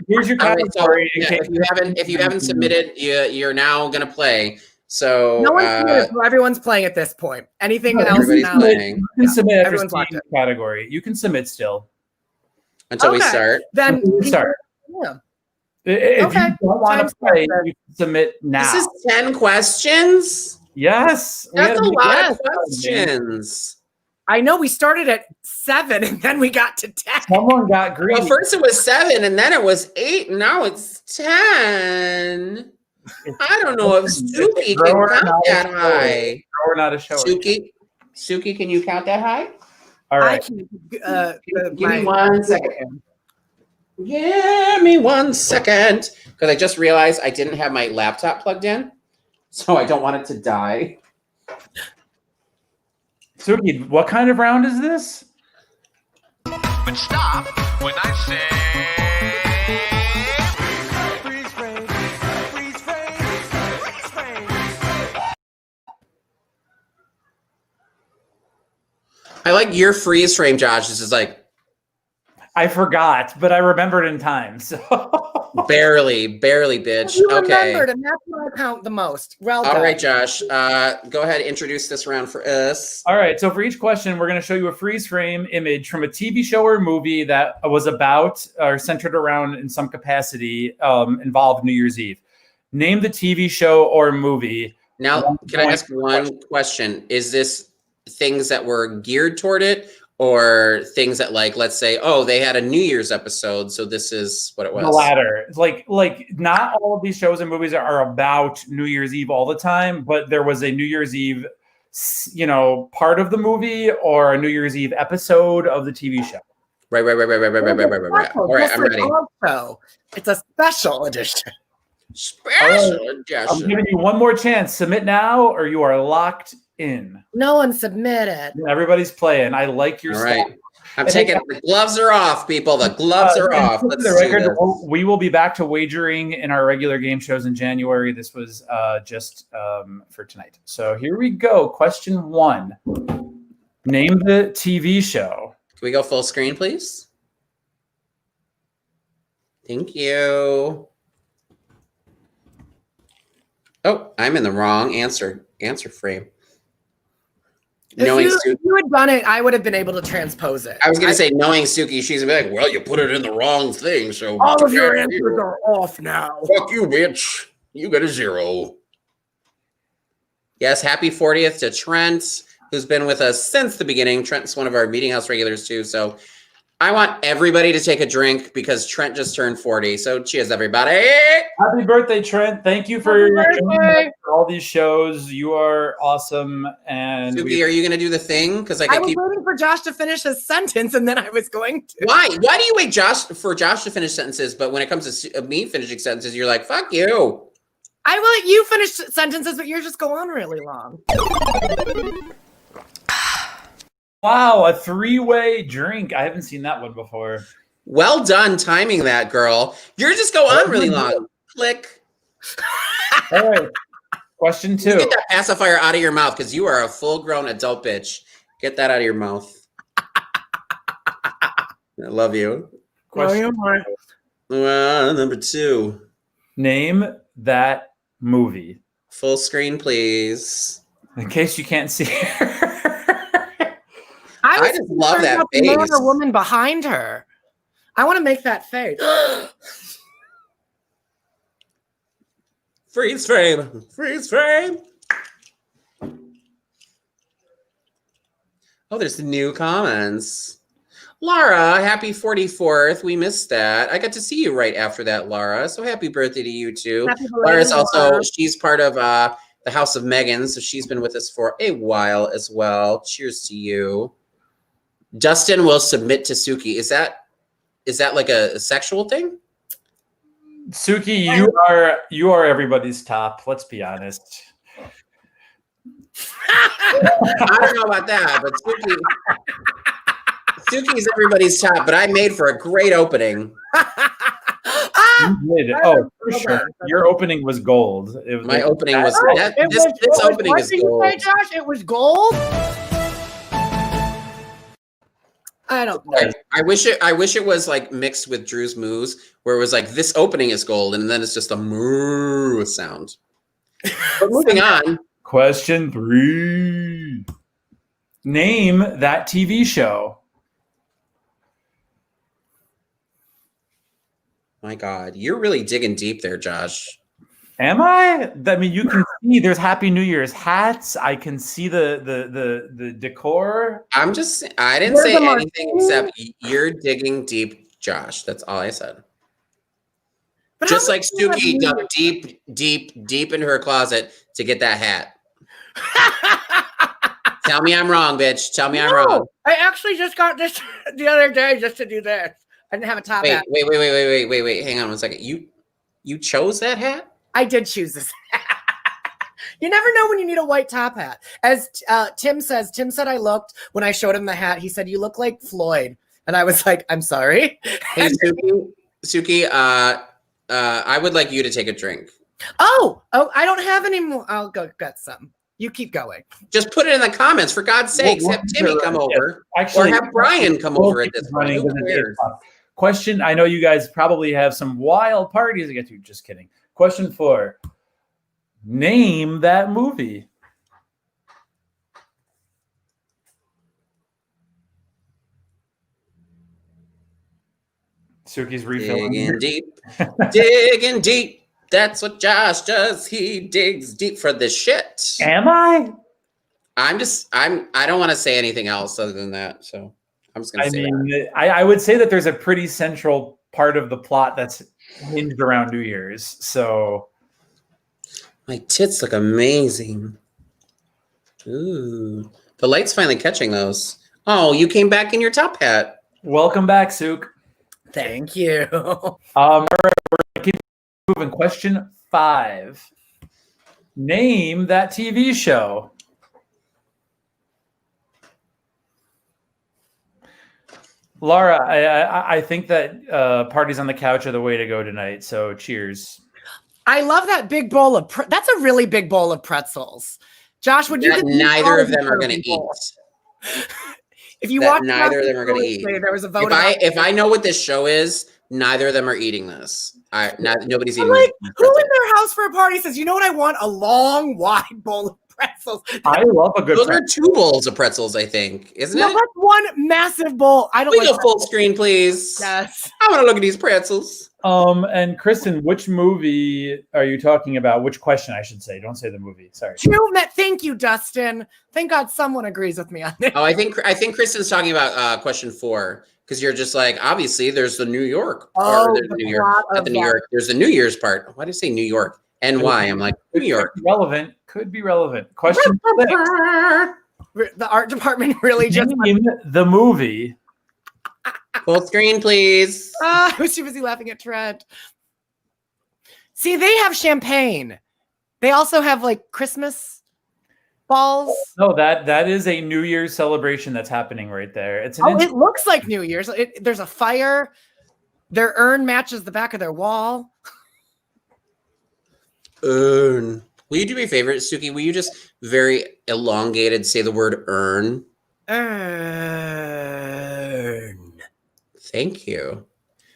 Here's your category.
If you haven't submitted, you're now gonna play. So
no one's submitted, so everyone's playing at this point. Anything else now?
You can submit everyone's category. You can submit still.
Until we start.
Then
we start.
Yeah.
If you don't want to play, you can submit now.
This is 10 questions.
Yes.
That's a lot of questions.
I know we started at 7 and then we got to 10.
Someone got green.
Well, first it was 7 and then it was 8 and now it's 10. I don't know if Suki can count that high.
Or not a show.
Suki, can you count that high?
All right.
Give me 1 second. Give me 1 second. Because I just realized I didn't have my laptop plugged in. So I don't want it to die.
Suki, what kind of round is this?
But stop when I say freeze frame, freeze frame, freeze frame.
I like your freeze frame, Josh. This is like
I forgot, but I remembered in time. So
Barely, bitch.
You
Okay.
remembered, and that's what I count the most. Well done.
All right, Josh. Go ahead, introduce this round for us.
All right. So for each question, we're going to show you a freeze frame image from a TV show or movie that was about or centered around in some capacity involved New Year's Eve. Name the TV show or movie.
Now, can I ask one question? Is this things that were geared toward it, or things that, like, let's say, oh, they had a New Year's episode, so this is what it was?
The latter. Like not all of these shows and movies are about New Year's Eve all the time, but there was a New Year's Eve, part of the movie or a New Year's Eve episode of the TV show.
Right. All right, I'm ready.
Also, it's a special edition.
Special
I'm
edition.
giving you one more chance. Submit now, or you are locked in.
No one submitted.
Everybody's playing. I like your
All
style.
right. I'm taking the gloves are off, people. The gloves are off. Let's
the
do
record,
this.
we will be back to wagering in our regular game shows in January. This was just for tonight. So here we go. Question 1. Name the TV show.
Can we go full screen, please? Thank you. Oh, I'm in the wrong answer frame.
If you had done it, I would have been able to transpose it.
I was going to say, knowing Suki, she's going to be like, well, you put it in the wrong thing, so...
All of your answers are off now.
Fuck you, bitch. You get a 0. Yes, happy 40th to Trent, who's been with us since the beginning. Trent's one of our Meeting House regulars, too, so... I want everybody to take a drink because Trent just turned 40. So cheers, everybody.
Happy birthday, Trent. Thank you for all these shows. You are awesome. And
Suki, are you going to do the thing? Because I
was waiting for Josh to finish his sentence, and then I was going to.
Why? Why do you wait for Josh to finish sentences, but when it comes to me finishing sentences, you're like, fuck you.
I will let you finish sentences, but yours just go on really long.
Wow, a 3-way drink. I haven't seen that one before.
Well done timing that, girl. Yours just go on really long. Click.
All right. Question 2.
Get that pacifier out of your mouth because you are a full-grown adult bitch. Get that out of your mouth. I love you.
Question
number 2.
Name that movie.
Full screen, please.
In case you can't see her.
I just love that face.
Man or woman behind her. I want to make that face.
Freeze frame. Freeze frame. Oh, there's new comments. Laura, happy 44th. We missed that. I got to see you right after that, Laura. So happy birthday to you too. Laura's also, she's part of the House of Megan. So she's been with us for a while as well. Cheers to you. Dustin will submit to Suki. Is that like a sexual thing?
Suki, you are everybody's top. Let's be honest.
I don't know about that, but Suki's everybody's top. But I made for a great opening.
You did. Oh, for sure. Your opening was gold.
My opening was this opening is gold.
What did you say, Josh? It was gold. I don't know.
I wish it was like mixed with Drew's moves, where it was like this opening is gold, and then it's just a moo sound. But moving on.
Question 3. Name that TV show.
My God, you're really digging deep there, Josh.
Am I? I mean, you can see there's Happy New Year's hats. I can see the decor.
I didn't say anything except you're digging deep, Josh. That's all I said. But just like Suki dug deep into her closet to get that hat. Tell me I'm wrong, bitch. Tell me I'm wrong.
I actually just got this the other day just to do this. I didn't have a top hat.
Wait. Hang on one second. You chose that hat?
I did choose this. You never know when you need a white top hat. As Tim said I looked when I showed him the hat. He said, "You look like Floyd," and I was like, "I'm sorry."
Hey, Suki, I would like you to take a drink.
Oh, I don't have any more. I'll go get some. You keep going.
Just put it in the comments, for God's sakes. Have Timmy come over, or have Brian come over at this point. Who cares?
Question, I know you guys probably have some wild parties to get to. Just kidding. Question 4. Name that movie. Suki's refilling.
Digging deep. Digging deep. That's what Josh does. He digs deep for this shit.
Am I?
I don't want to say anything else other than that. So I'm just going to say that.
I would say that there's a pretty central part of the plot that's hinged around New Year's. So
My tits look amazing. Ooh. The light's finally catching those. Oh, you came back in your top hat.
welcome back, Suk.
Thank you.
All right, we're gonna keep moving. Question 5. Name that TV show. Laura, I think that parties on the couch are the way to go tonight. So cheers.
I love that big bowl of that's a really big bowl of pretzels. Josh, would you?
That neither of them are going to eat.
If you
That
watch,
neither of them are going to eat.
There was a vote.
If I know what this show is, neither of them are eating this. Nobody's
I'm
eating.
like,
this.
who in their house for a party says, you know what I want? A long, wide bowl of pretzels.
I love a good.
Those are 2 bowls of pretzels, I think, isn't
No,
it?
that's one massive bowl. I don't
We
like
go full
pretzels.
screen, please.
Yes.
I want to look at these pretzels.
And Kristen, which movie are you talking about? Which question, I should say. Don't say the movie. Sorry.
Thank you, Dustin. Thank God someone agrees with me on this.
Oh, I think Kristen's talking about question 4 because you're just like, obviously there's the New York.
Oh,
there's
the
New York.
plot
Not
of
the New
that.
York. There's the New Year's part. Why did I say New York? NY. I'm like New York.
Relevant. Could be relevant. Question 6.
The art department really just.
Name the movie.
Full screen, please.
I was too busy laughing at Trent. See, they have champagne. They also have like Christmas balls.
No, that is a New Year's celebration that's happening right there. It's an
It looks like New Year's. There's a fire. Their urn matches the back of their wall.
Urn. Will you do me a favor, Suki? Will you just very elongated say the word urn?
Urn.
Thank you.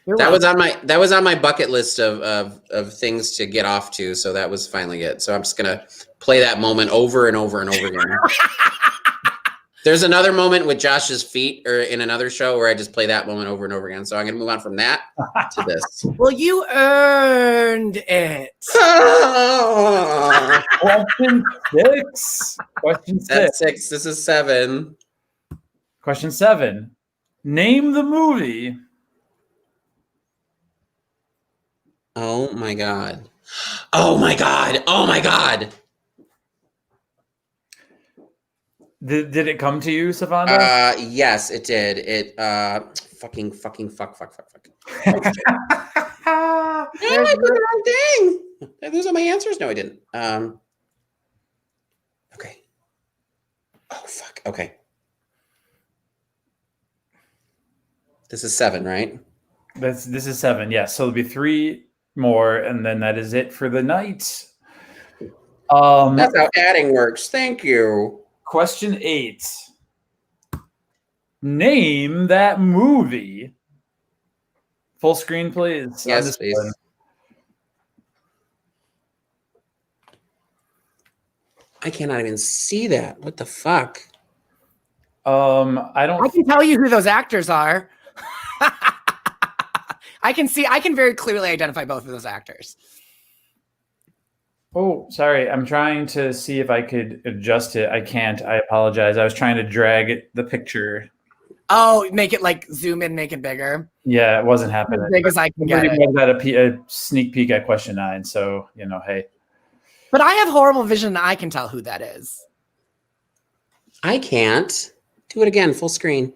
You're
That
welcome.
was on my bucket list of things to get off to, so that was finally it. So I'm just gonna play that moment over and over and over again. There's another moment with Josh's feet or in another show where I just play that moment over and over again. So I'm gonna move on from that to this.
Well, you earned it.
Question 6. Question 6.
That's 6. This is 7.
Question 7. Name the movie.
Oh my god. Oh my god. Oh my god.
Did it come to you, Sofonda?
Yes, it did. It fuck. Oh, I put the wrong thing. Those are my answers. No, I didn't. Okay. Oh fuck. Okay. This is 7, right?
This is 7. Yes. So there'll be 3 more, and then that is it for the night.
That's how adding works. Thank you.
Question 8. Name that movie. Full screen, please.
Yes, please.
One.
I cannot even see that. What the fuck?
I don't.
I can tell you who those actors are. I can very clearly identify both of those actors.
Oh, sorry. I'm trying to see if I could adjust it. I can't. I apologize. I was trying to drag the picture.
Oh, make it like zoom in, make it bigger.
Yeah, it wasn't happening.
As big as I can get
Somebody
it.
got a sneak peek at question 9. So, hey.
But I have horrible vision that I can tell who that is.
I can't. Do it again. Full screen.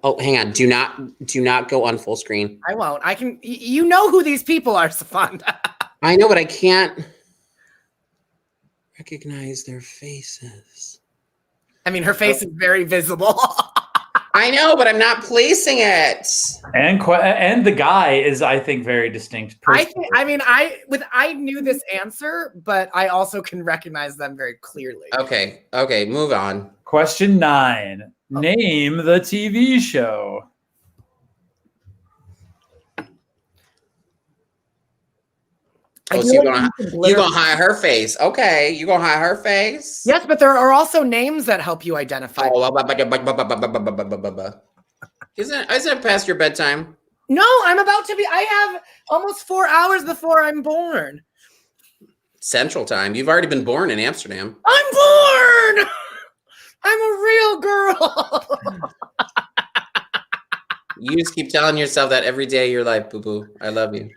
Oh, hang on. Do not go on full screen.
I won't. I can. You know who these people are, Sofonda.
I know, but I can't recognize their faces.
I mean, her face is very visible.
I know, but I'm not placing it.
And the guy is, I think, very distinct.
I knew this answer, but I also can recognize them very clearly.
Okay, move on.
Question 9. Name the TV show.
Oh, so you're gonna hide her face. Okay, you're gonna hide her face.
Yes, but there are also names that help you identify.
Oh, isn't it past your bedtime?
No, I'm about to be. I have almost 4 hours before I'm born.
Central time. You've already been born in Amsterdam.
I'm born. I'm a real girl.
You just keep telling yourself that every day of your life, boo boo. I love you.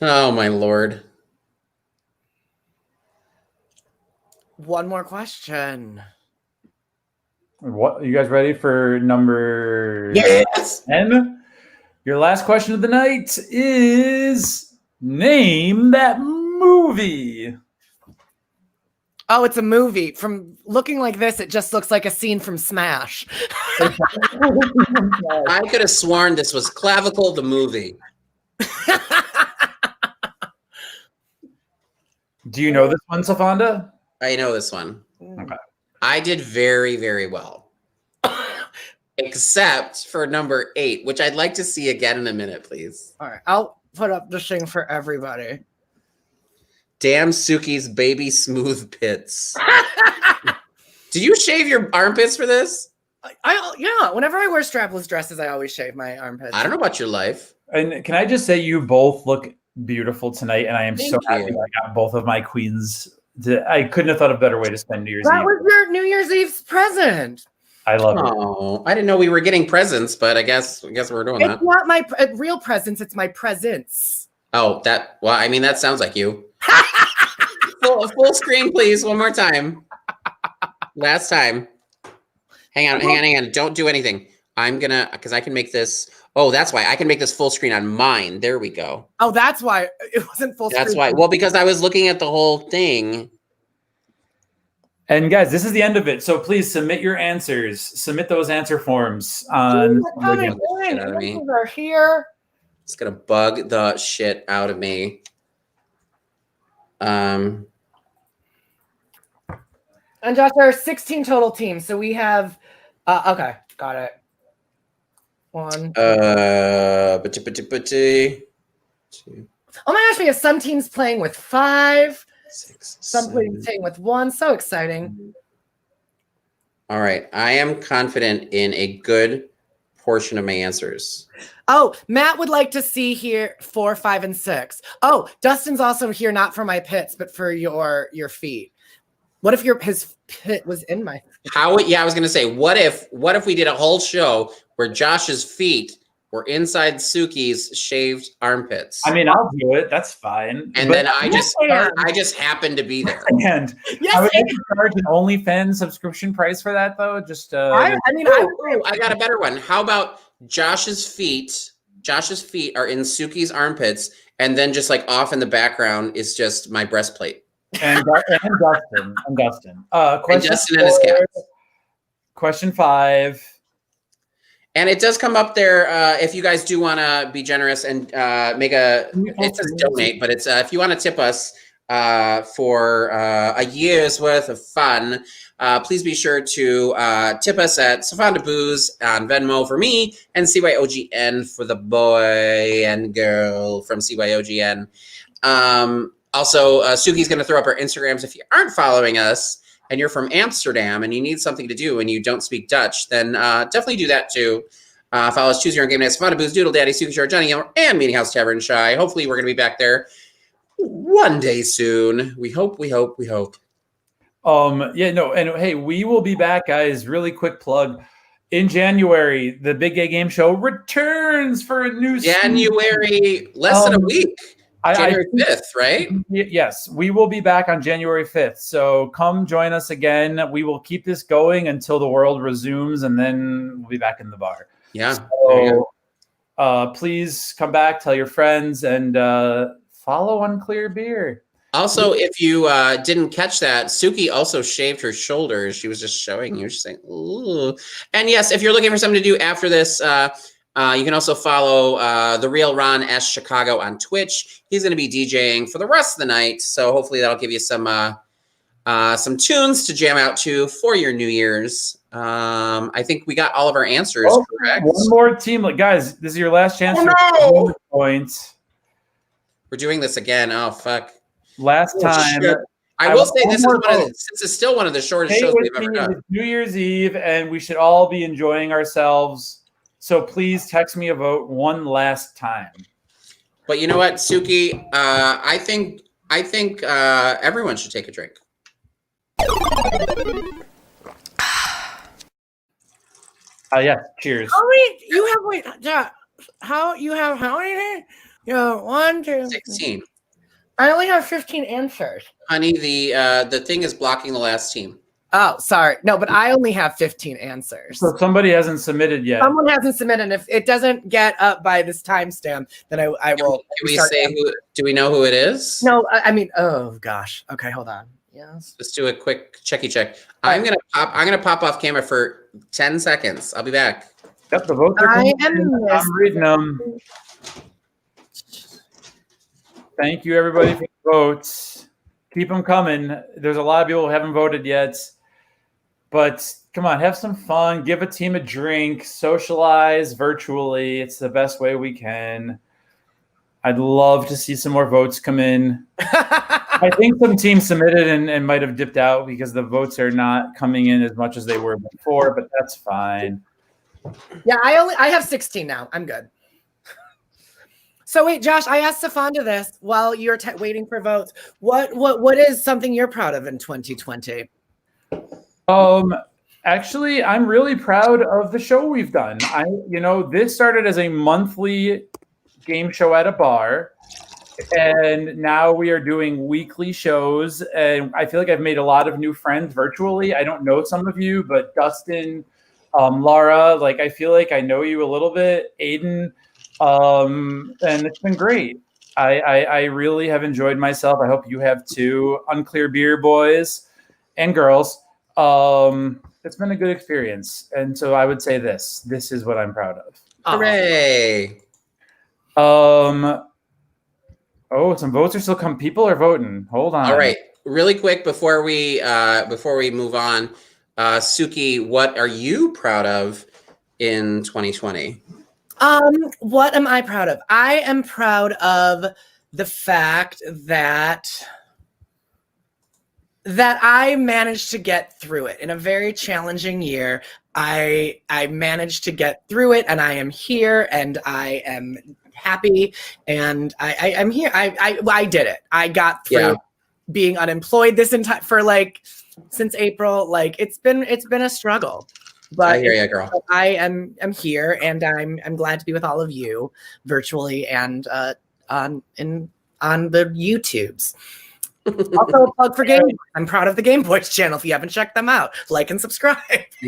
Oh my Lord.
One more question.
What, you guys ready for number
Yes.
10? Your last question of the night is name that movie.
Oh, it's a movie. From looking like this, it just looks like a scene from Smash.
I could have sworn this was Clavicle the movie.
Do you know this one, Sofonda?
I know this one.
Okay.
I did very, very well. Except for number 8, which I'd like to see again in a minute, please.
All right, I'll put up the thing for everybody.
Damn Suki's baby smooth pits. Did you shave your armpits for this?
Yeah, whenever I wear strapless dresses, I always shave my armpits.
I don't know about your life.
And can I just say you both look beautiful tonight, and I am so
Thank
happy
you.
I got both of my queens. I couldn't have thought of a better way to spend New Year's
That
Eve.
was your New Year's Eve's present.
I love it.
Oh, I didn't know we were getting presents, but I guess we're doing
It's
that.
not my real presents, it's my presents.
Oh, I mean, that sounds like you. full screen, please. One more time. Last time. Hang on. Don't do anything. Because I can make this. Oh, that's why I can make this full screen on mine. There we go.
Oh, that's why it wasn't full screen.
That's why. Well, because I was looking at the whole thing.
And guys, this is the end of it. So please submit your answers. Submit those answer forms on.
Answers are here.
It's gonna bug the shit out of me.
And Josh, there are 16 total teams. So we have okay, got it. One.
Two.
Oh my gosh, we have some teams playing with 5,
6,
some
7.
playing with 1. So exciting.
All right. I am confident in a good portion of my answers.
Oh, Matt would like to see here 4, 5, and 6. Oh, Dustin's also here not for my pits, but for your feet. What if his pit was in my feet?
I was gonna say, what if we did a whole show where Josh's feet were inside Suki's shaved armpits?
I mean, I'll do it. That's fine.
And
But-
then I just happened to be there.
And
Yes,
I would like to charge an OnlyFans subscription price for that, though. Just
I
I got a better one. How about Josh's feet? Josh's feet are in Suki's armpits, and then just like off in the background is just my breastplate.
and Dustin. Question
And Dustin and his cat.
Question 5.
And it does come up there if you guys do want to be generous and make it says donate, but it's if you want to tip us for a year's worth of fun, please be sure to tip us at Sofonda Booz on Venmo for me and CYOGN for the boy and girl from CYOGN. Also, Suki's going to throw up our Instagrams. If you aren't following us and you're from Amsterdam and you need something to do and you don't speak Dutch, then definitely do that too. Follow us, Choose Your Own Game Night, Sofonda Booz, Doodle Daddy, Suki Shore, Johnny Yelmer, and Meeting House Tavern Shy. Hopefully we're going to be back there one day soon. We hope.
Yeah, no, and hey, we will be back, guys. Really quick plug. In January, the Big Gay Game Show returns for a new
January, less than a week. January 5th, right?
Yes, we will be back on January 5th. So come join us again. We will keep this going until the world resumes, and then we'll be back in the bar.
Yeah.
So please come back, tell your friends, and follow Unclear Beer.
Also, if you didn't catch that, Suki also shaved her shoulders. She was just showing you. She's saying, ooh. And yes, if you're looking for something to do after this, you can also follow The Real Ron S. Chicago on Twitch. He's going to be DJing for the rest of the night. So hopefully that'll give you some tunes to jam out to for your New Year's. I think we got all of our answers correct.
One more team. Guys, this is your last chance.
Oh, no!
Points.
We're doing this again. Oh, fuck.
Last time.
Shit. I will say this is this is still one of the shortest shows we've ever done.
It's New Year's Eve, and we should all be enjoying ourselves. So please text me a vote one last time.
But you know what, Suki? I think everyone should take a drink.
Yeah. Cheers.
How many? You have how many? You know, 1, 2,
16.
I only have 15 answers.
Honey, the thing is blocking the last team.
Oh, sorry. No, but I only have 15 answers.
So somebody hasn't submitted yet.
Someone hasn't submitted. And if it doesn't get up by this timestamp, then I will.
Can we say who? Do we know who it is?
No, I mean, oh gosh. Okay, hold on. Yes.
Let's do a quick checky check. I'm gonna pop off camera for 10 seconds. I'll be back.
Yep, the votes are coming in. I'm reading them. Thank you, everybody, for the votes. Keep them coming. There's a lot of people who haven't voted yet. But come on, have some fun. Give a team a drink. Socialize virtually. It's the best way we can. I'd love to see some more votes come in. I think some teams submitted and might have dipped out because the votes are not coming in as much as they were before, but that's fine.
Yeah, I have 16 now. I'm good. So wait, Josh, I asked Sofonda this while you're waiting for votes. What is something you're proud of in 2020?
Actually, I'm really proud of the show we've done. This started as a monthly game show at a bar, and now we are doing weekly shows, and I feel like I've made a lot of new friends virtually. I don't know some of you, but Dustin, Laura, like I feel like I know you a little bit, Aiden, and it's been great. I really have enjoyed myself. I hope you have too. Unclear Beer boys and girls. It's been a good experience. And so I would say this is what I'm proud of.
Hooray.
Some votes are still coming. People are voting. Hold on.
All right. Really quick before we move on, Suki, what are you proud of in 2020?
What am I proud of? I am proud of the fact that I managed to get through it in a very challenging year. I managed to get through it, and I am here, and I am happy, and I'm here. I did it. I got through being unemployed since April. Like it's been a struggle. But
I hear you, girl.
I am here, and I'm glad to be with all of you virtually and on the YouTubes. Also, a plug for Gayme. I'm proud of the Game Boys channel. If you haven't checked them out, like and subscribe.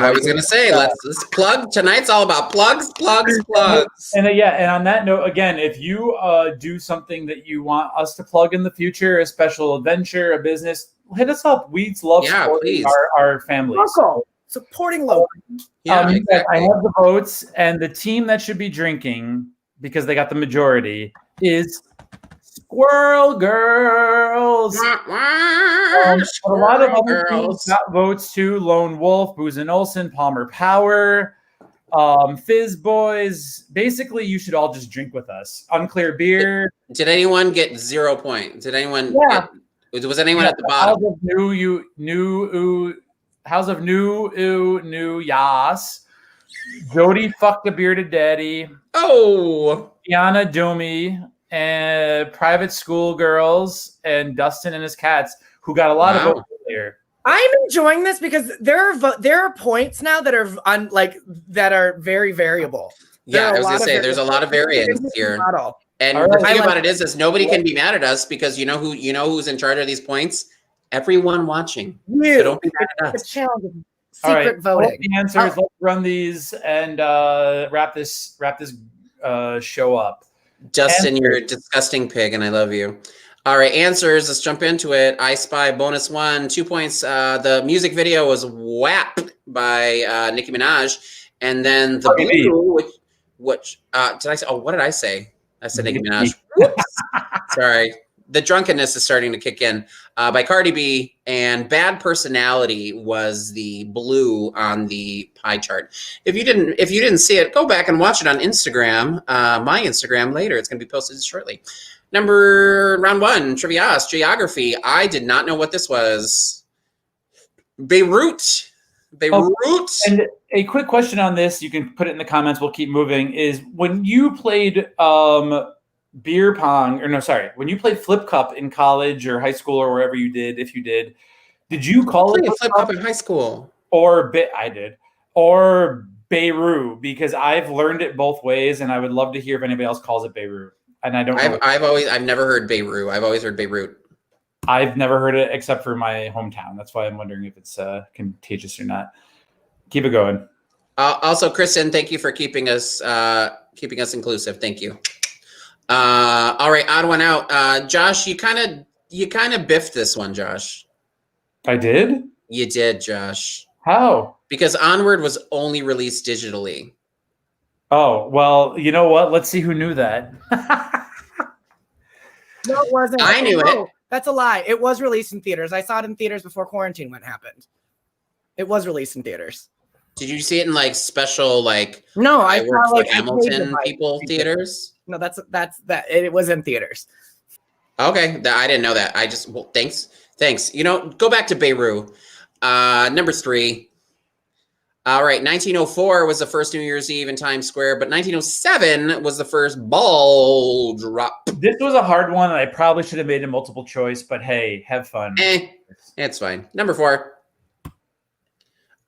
I was gonna say, let's plug. Tonight's all about plugs.
And on that note, again, if you do something that you want us to plug in the future, a special adventure, a business, hit us up. We love supporting our families.
Local. Supporting local.
Yeah, exactly.
I have the votes, and the team that should be drinking, because they got the majority, is Squirrel Girls. A lot of other teams got votes too. Lone Wolf, Booz and Olsen, Palmer Power, Fizz Boys. Basically, you should all just drink with us. Unclear Beer.
Did anyone get 0 point? Did anyone? Yeah. Was anyone at the bottom?
House of New Yas. Jody fucked a bearded daddy.
Oh.
Tiana Doomy. And Private School Girls, and Dustin and his cats, who got a lot of votes earlier.
I'm enjoying this because there are points now that are that are very variable.
Yeah, I was gonna say there's a lot of variance here. And the thing about it is nobody can be mad at us because you know who's in charge of these points? Everyone watching. So don't be mad at us.
It's challenging. Secret voting.
The answers. Let's run these and wrap this show up.
Justin, you're a disgusting pig, and I love you. All right, answers. Let's jump into it. I Spy bonus 1, 2 points. The music video was WAP by Nicki Minaj, and then the blue, which did I say? Oh, what did I say? I said Nicki Minaj. Sorry. The drunkenness is starting to kick in. By Cardi B, and Bad Personality was the blue on the pie chart. If you didn't see it, go back and watch it on Instagram, my Instagram later. It's going to be posted shortly. Round one, Trivias, Geography. I did not know what this was. Beirut.
And a quick question on this, you can put it in the comments, we'll keep moving, is when you played beer pong, when you played flip cup in college or high school or wherever you did, if you did you call it
flip cup in high school?
I did. Or Beirut, because I've learned it both ways, and I would love to hear if anybody else calls it Beirut. And I don't know.
I've never heard Beirut. I've always heard Beirut.
I've never heard it except for my hometown. That's why I'm wondering if it's contagious or not. Keep it going.
Also, Kristen, thank you for keeping us inclusive. Thank you. All right, odd one out. Josh, you kind of biffed this one, Josh.
I did?
You did, Josh.
How?
Because Onward was only released digitally.
Oh, well, you know what? Let's see who knew that.
No, it wasn't.
I knew it.
That's a lie. It was released in theaters. I saw it in theaters before quarantine happened. It was released in theaters.
Did you see it in like special
No, I
worked
saw
for Hamilton people theaters?
No, that's that. It was in theaters.
Okay, I didn't know that. Thanks. Go back to Beirut. Number 3. All right, 1904 was the first New Year's Eve in Times Square, but 1907 was the first ball drop.
This was a hard one, and I probably should have made a multiple choice, but hey, have fun.
It's fine. Number 4.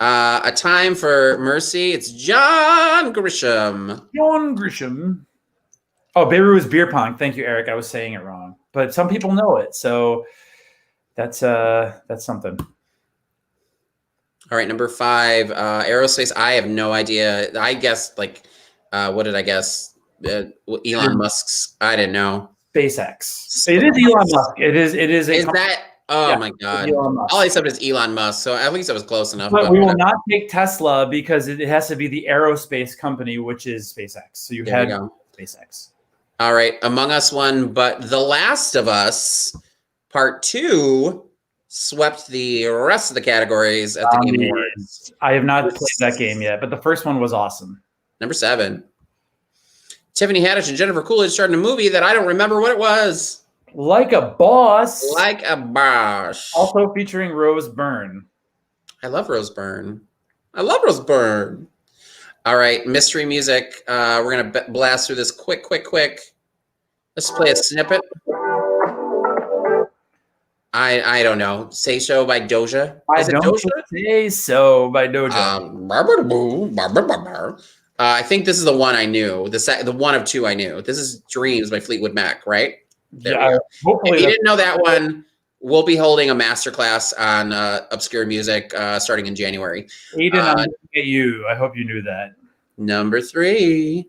A Time for Mercy. It's John Grisham.
Oh, Beirut was beer pong. Thank you, Eric. I was saying it wrong, but some people know it, so that's something.
All right, number 5, aerospace. I have no idea. I guessed what did I guess? Elon Musk's. I didn't know.
SpaceX. It is Elon Musk. It is.
Is that? Oh my God! All I said is Elon Musk. So at least I was close enough.
But we will not take Tesla because it has to be the aerospace company, which is SpaceX. So you had SpaceX.
All right, Among Us won, but The Last of Us Part 2 swept the rest of the categories at the Game Awards.
I have not played that game yet, but the first one was awesome.
Number 7. Tiffany Haddish and Jennifer Coolidge starred in a movie that I don't remember what it was.
Like a Boss.
Like a Boss.
Also featuring Rose Byrne.
I love Rose Byrne. All right, mystery music. We're going to blast through this quick. Let's play a snippet. I don't know. Say So by Doja.
Is it Doja? Say So by Doja.
I think this is the one I knew. The one of 2 I knew. This is Dreams by Fleetwood Mac, right?
Hopefully.
If you didn't know that one, we'll be holding a masterclass on obscure music starting in January.
Aiden, I'm looking at you. I hope you knew that.
Number 3.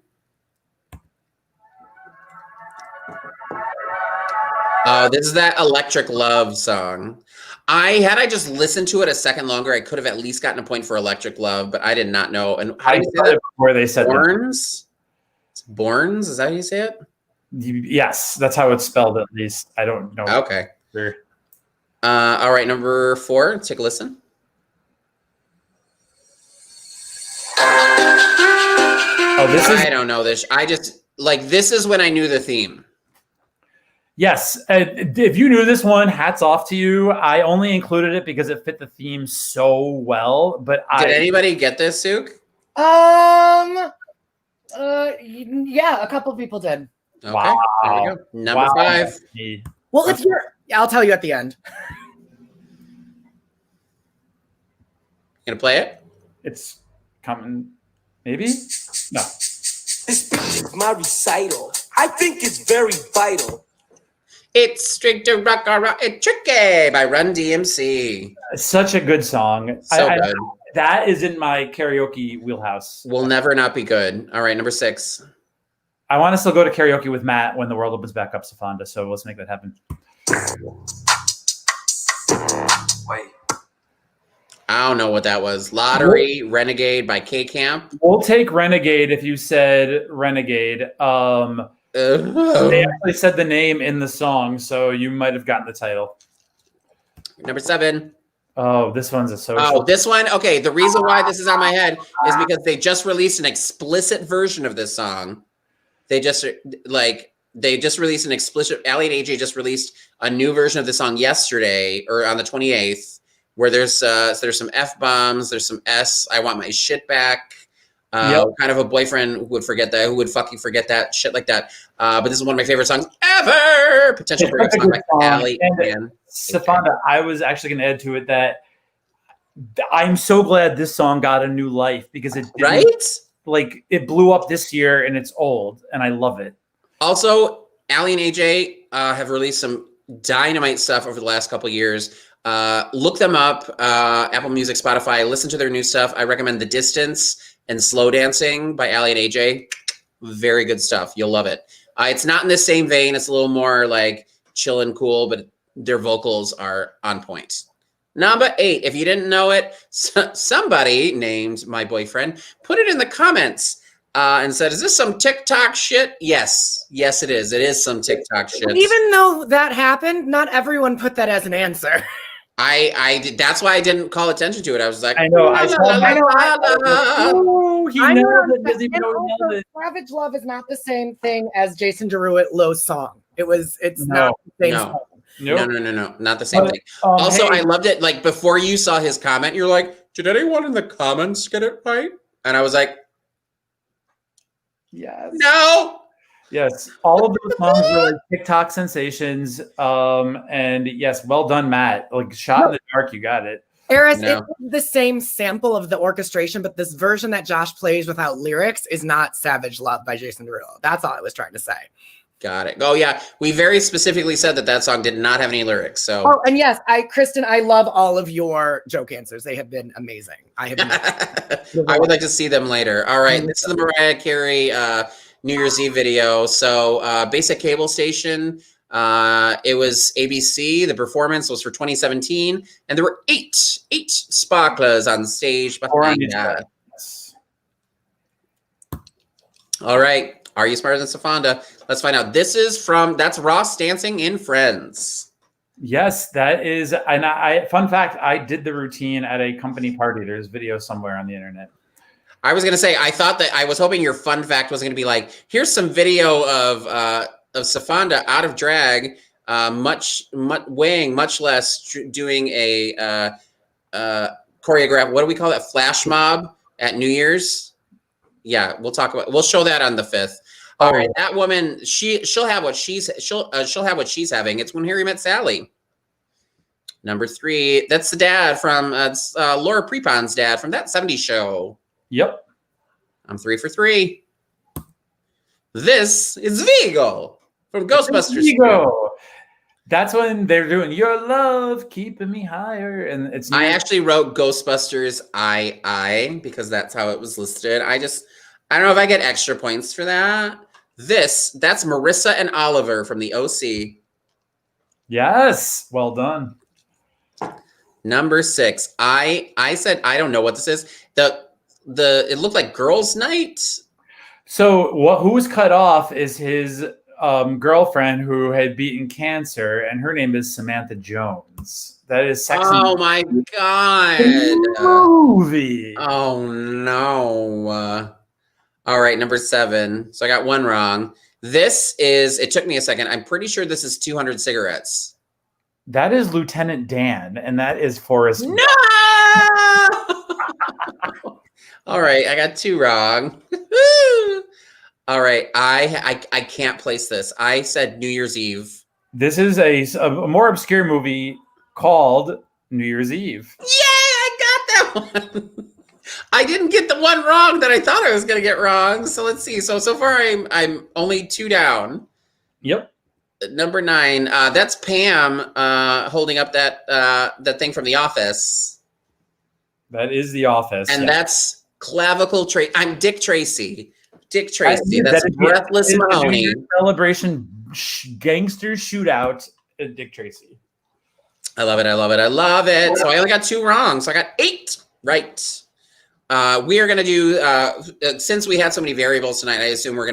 This is that Electric Love song. Had I just listened to it a second longer, I could have at least gotten a point for Electric Love, but I did not know. And how do you say that?
Before they said
Borns? Borns? Is that how you say it?
Yes, that's how it's spelled at least. I don't know.
Okay. Sure. All right, number 4. Take a listen. I don't know this. I just this is when I knew the theme.
Yes. If you knew this one, hats off to you. I only included it because it fit the theme so well. But
did anybody get this, Suk?
Yeah, a couple of people did.
Okay.
Wow.
There we go. Number 5.
Well, I'll tell you at the end.
Gonna play it?
It's coming. Maybe? No.
This is my recital. I think it's very vital.
It's Strict to Rock It's Tricky by Run DMC.
Such a good song.
So good.
That is in my karaoke wheelhouse.
Will never not be good. All right, number 6.
I want to still go to karaoke with Matt when the world opens back up, Sofonda. So let's make that happen.
Wait.
I don't know what that was. Lottery, Renegade by K-Camp.
We'll take Renegade if you said Renegade. They actually said the name in the song, so you might have gotten the title.
Number 7.
Oh, this one's a social.
Oh, this one? Okay, the reason why this is on my head is because they just released an explicit version of this song. They just, they just released an explicit. Allie and AJ just released a new version of the song yesterday, or on the 28th, where there's some F bombs, there's some S. I want my shit back. Kind of a boyfriend who would forget that, who would fucking forget that shit like that. But this is one of my favorite songs ever. Potential break song by Allie and
Sofonda. I was actually going to add to it that I'm so glad this song got a new life because it like it blew up this year and it's old and I love it. Also,
Allie and AJ have released some dynamite stuff over the last couple of years. Look them up, Apple Music, Spotify. Listen to their new stuff. I recommend The Distance and Slow Dancing by Allie and AJ. Very good stuff. You'll love it. It's not in the same vein. It's a little more like chill and cool, but their vocals are on point. Number 8, if you didn't know it, somebody named my boyfriend put it in the comments and said, is this some TikTok shit? Yes, it is. It is some TikTok shit.
Even though that happened, not everyone put that as an answer.
I did. That's why I didn't call attention to it. I was like,
I know. I
know. Savage Love is not the same thing as Jason Derulo-Low's song. It's not the same song.
Nope. No, not the same thing. Also, I loved it. Like before you saw his comment, you're like, did anyone in the comments get it right? And I was like,
yes.
No.
Yes, all of those songs were like TikTok sensations. And yes, well done, Matt. Like shot in the dark, you got it.
Eris, it's the same sample of the orchestration, but this version that Josh plays without lyrics is not Savage Love by Jason Derulo. That's all I was trying to say.
Got it. Oh yeah, we very specifically said that song did not have any lyrics. So.
Oh, and yes, Kristen, I love all of your joke answers. They have been amazing. I
would like to see them later. All right, this is the Mariah Carey New Year's Eve video. So basic cable station. It was ABC. The performance was for 2017, and there were eight sparklers on stage behind that. All right. Are you smarter than Sofonda? Let's find out. That's Ross dancing in Friends.
Yes, that is. And fun fact, I did the routine at a company party. There's video somewhere on the internet.
I was going to say, I was hoping your fun fact was going to be like, here's some video of Sofonda out of drag, weighing much less, doing a choreograph. What do we call that? Flash mob at New Year's. Yeah, we'll show that on the 5th. All right, that woman, she'll have what she's having. It's When Harry Met Sally. Number 3, that's the dad from Laura Prepon's dad from That 70s Show.
Yep.
I'm 3 for 3. This is Vigo from Ghostbusters.
Vigo. That's when they're doing Your Love Keeping Me Higher, and it's.
I actually wrote Ghostbusters I because that's how it was listed. I don't know if I get extra points for that. That's Marissa and Oliver from the OC.
Yes, well done.
Number 6. I said I don't know what this is. It looked like Girls' Night.
So who was cut off is his girlfriend who had beaten cancer, and her name is Samantha Jones. That is sexy.
Oh my god!
Movie.
Oh no! All right, number 7. So I got one wrong. It took me a second. I'm pretty sure this is 200 Cigarettes.
That is Lieutenant Dan, and that is Forrest.
No! All right, I got 2 wrong. All right, I can't place this. I said New Year's Eve.
This is a more obscure movie called New Year's Eve.
Yay, I got that one. I didn't get the one wrong that I thought I was going to get wrong. So let's see. So far I'm only 2 down.
Yep.
Number 9. That's Pam holding up that thing from The Office.
That is The Office.
And that's Clavicle Tracy. I'm Dick Tracy. Dick Tracy. That's Breathless Mahoney.
Celebration gangster shootout at Dick Tracy.
I love it. So I only got 2 wrong. So I got 8 right. We are going to do, since we had so many variables tonight, I assume we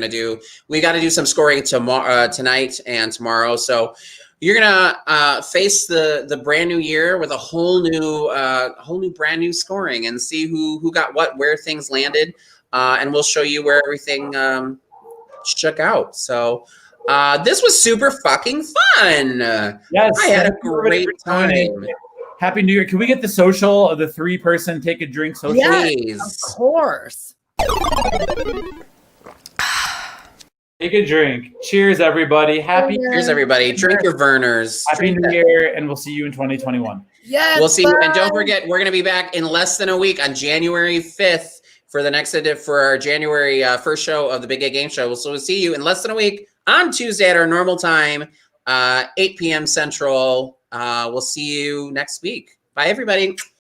got to do some scoring tonight and tomorrow. So you're going to face the brand new year with a whole new brand new scoring and see who got what, where things landed. And we'll show you where everything shook out. So This was super fucking fun.
Yes,
I had a
thank you, everybody,
great
for joining.
time.
Happy New Year. Can we get the social of the 3-person take a drink social?
Yes,
Please.
of course.
Take a drink. Cheers, everybody. Happy
Cheers, everybody. Drink your Verners.
Happy
Drink
New
that.
Year, and we'll see you in 2021.
Yes.
We'll see you. And
bye.
don't forget, we're going to be back in less than a week on January 5th for the next for our January first show of the Big Gay Game Show. So we'll see you in less than a week on Tuesday at our normal time, 8 p.m. Central. We'll see you next week. Bye, everybody.